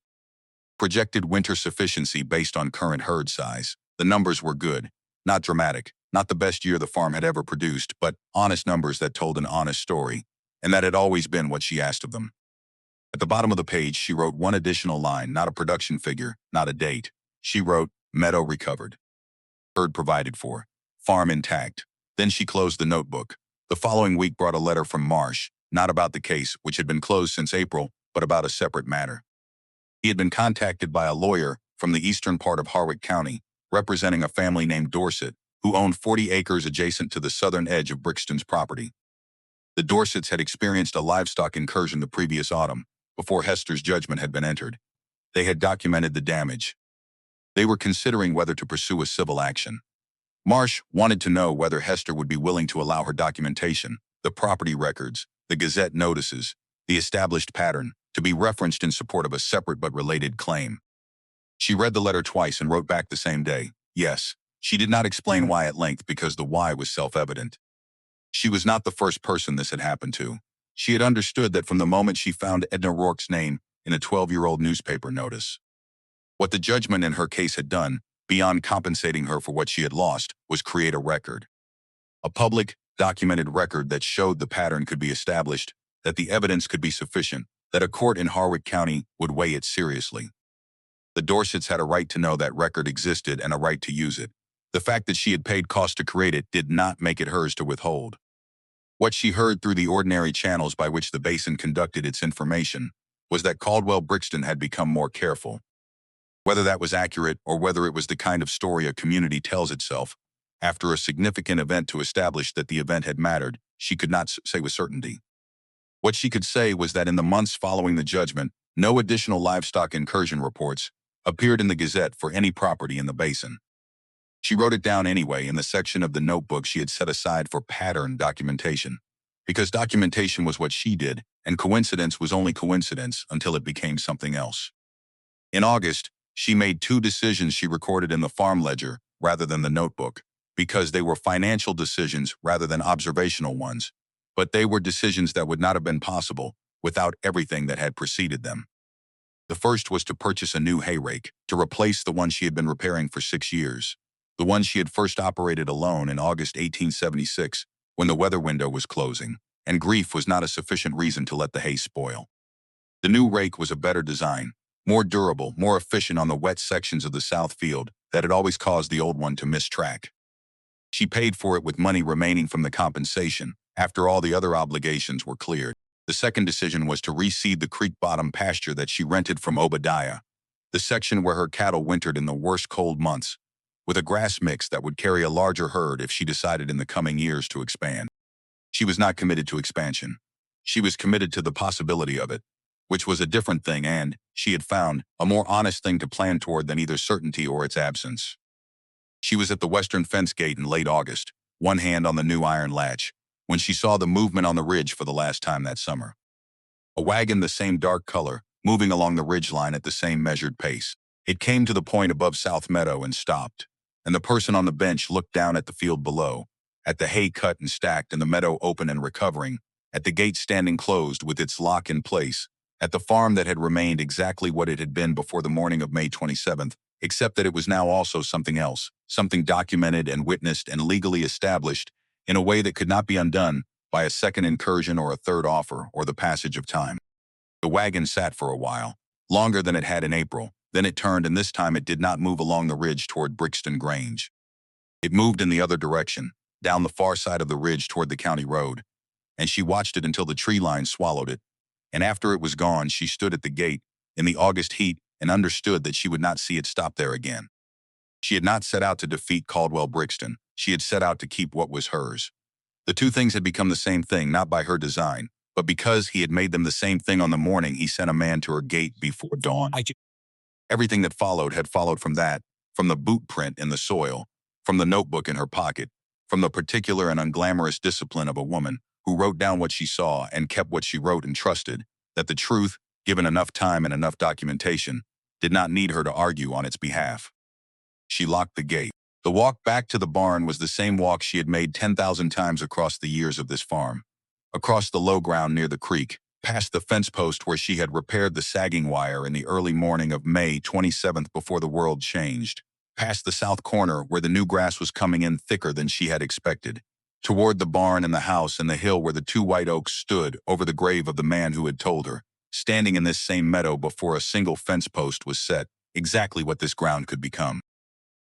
projected winter sufficiency based on current herd size. The numbers were good, not dramatic, not the best year the farm had ever produced, but honest numbers that told an honest story, and that had always been what she asked of them. At the bottom of the page, she wrote one additional line, not a production figure, not a date. She wrote, "Meadow recovered. Herd provided for. Farm intact." Then she closed the notebook. The following week brought a letter from Marsh, not about the case, which had been closed since April, but about a separate matter. He had been contacted by a lawyer from the eastern part of Harwick County, representing a family named Dorset, who owned 40 acres adjacent to the southern edge of Brixton's property. The Dorsets had experienced a livestock incursion the previous autumn, before Hester's judgment had been entered. They had documented the damage. They were considering whether to pursue a civil action. Marsh wanted to know whether Hester would be willing to allow her documentation, the property records, the Gazette notices, the established pattern, to be referenced in support of a separate but related claim. She read the letter twice and wrote back the same day. Yes, she did not explain why at length because the why was self-evident. She was not the first person this had happened to. She had understood that from the moment she found Edna Rourke's name in a 12-year-old newspaper notice. What the judgment in her case had done, beyond compensating her for what she had lost, was create a record. A public, documented record that showed the pattern could be established, that the evidence could be sufficient, that a court in Harwick County would weigh it seriously. The Dorsets had a right to know that record existed and a right to use it. The fact that she had paid cost to create it did not make it hers to withhold. What she heard through the ordinary channels by which the basin conducted its information was that Caldwell Brixton had become more careful. Whether that was accurate or whether it was the kind of story a community tells itself, after a significant event to establish that the event had mattered, she could not say with certainty. What she could say was that in the months following the judgment, no additional livestock incursion reports appeared in the Gazette for any property in the basin. She wrote it down anyway in the section of the notebook she had set aside for pattern documentation, because documentation was what she did, and coincidence was only coincidence until it became something else. In August, she made 2 decisions she recorded in the farm ledger rather than the notebook, because they were financial decisions rather than observational ones, but they were decisions that would not have been possible without everything that had preceded them. The first was to purchase a new hay rake to replace the one she had been repairing for 6 years. The one she had first operated alone in August 1876, when the weather window was closing, and grief was not a sufficient reason to let the hay spoil. The new rake was a better design, more durable, more efficient on the wet sections of the south field that had always caused the old one to miss track. She paid for it with money remaining from the compensation, after all the other obligations were cleared. The second decision was to reseed the creek bottom pasture that she rented from Obadiah, the section where her cattle wintered in the worst cold months, with a grass mix that would carry a larger herd if she decided in the coming years to expand. She was not committed to expansion. She was committed to the possibility of it, which was a different thing and, she had found, a more honest thing to plan toward than either certainty or its absence. She was at the western fence gate in late August, one hand on the new iron latch, when she saw the movement on the ridge for the last time that summer. A wagon the same dark color, moving along the ridge line at the same measured pace. It came to the point above South Meadow and stopped, and the person on the bench looked down at the field below, at the hay cut and stacked and the meadow open and recovering, at the gate standing closed with its lock in place, at the farm that had remained exactly what it had been before the morning of May 27th, except that it was now also something else, something documented and witnessed and legally established in a way that could not be undone by a second incursion or a third offer or the passage of time. The wagon sat for a while, longer than it had in April. Then it turned, and this time it did not move along the ridge toward Brixton Grange. It moved in the other direction, down the far side of the ridge toward the county road, and she watched it until the tree line swallowed it, and after it was gone she stood at the gate in the August heat and understood that she would not see it stop there again. She had not set out to defeat Caldwell Brixton. She had set out to keep what was hers. The two things had become the same thing, not by her design, but because he had made them the same thing on the morning he sent a man to her gate before dawn. Everything that followed had followed from that, from the boot print in the soil, from the notebook in her pocket, from the particular and unglamorous discipline of a woman who wrote down what she saw and kept what she wrote and trusted that the truth, given enough time and enough documentation, did not need her to argue on its behalf. She locked the gate. The walk back to the barn was the same walk she had made 10,000 times across the years of this farm, across the low ground near the creek, past the fence post where she had repaired the sagging wire in the early morning of May 27th before the world changed, past the south corner where the new grass was coming in thicker than she had expected, toward the barn and the house and the hill where the 2 white oaks stood over the grave of the man who had told her, standing in this same meadow before a single fence post was set, exactly what this ground could become.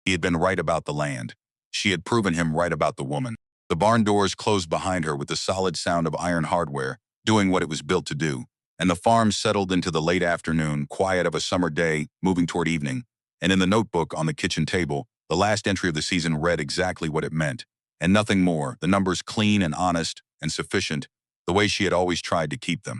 He had been right about the land. She had proven him right about the woman. The barn doors closed behind her with the solid sound of iron hardware, doing what it was built to do, and the farm settled into the late afternoon quiet of a summer day, moving toward evening, and in the notebook on the kitchen table, the last entry of the season read exactly what it meant, and nothing more, the numbers clean and honest and sufficient, the way she had always tried to keep them.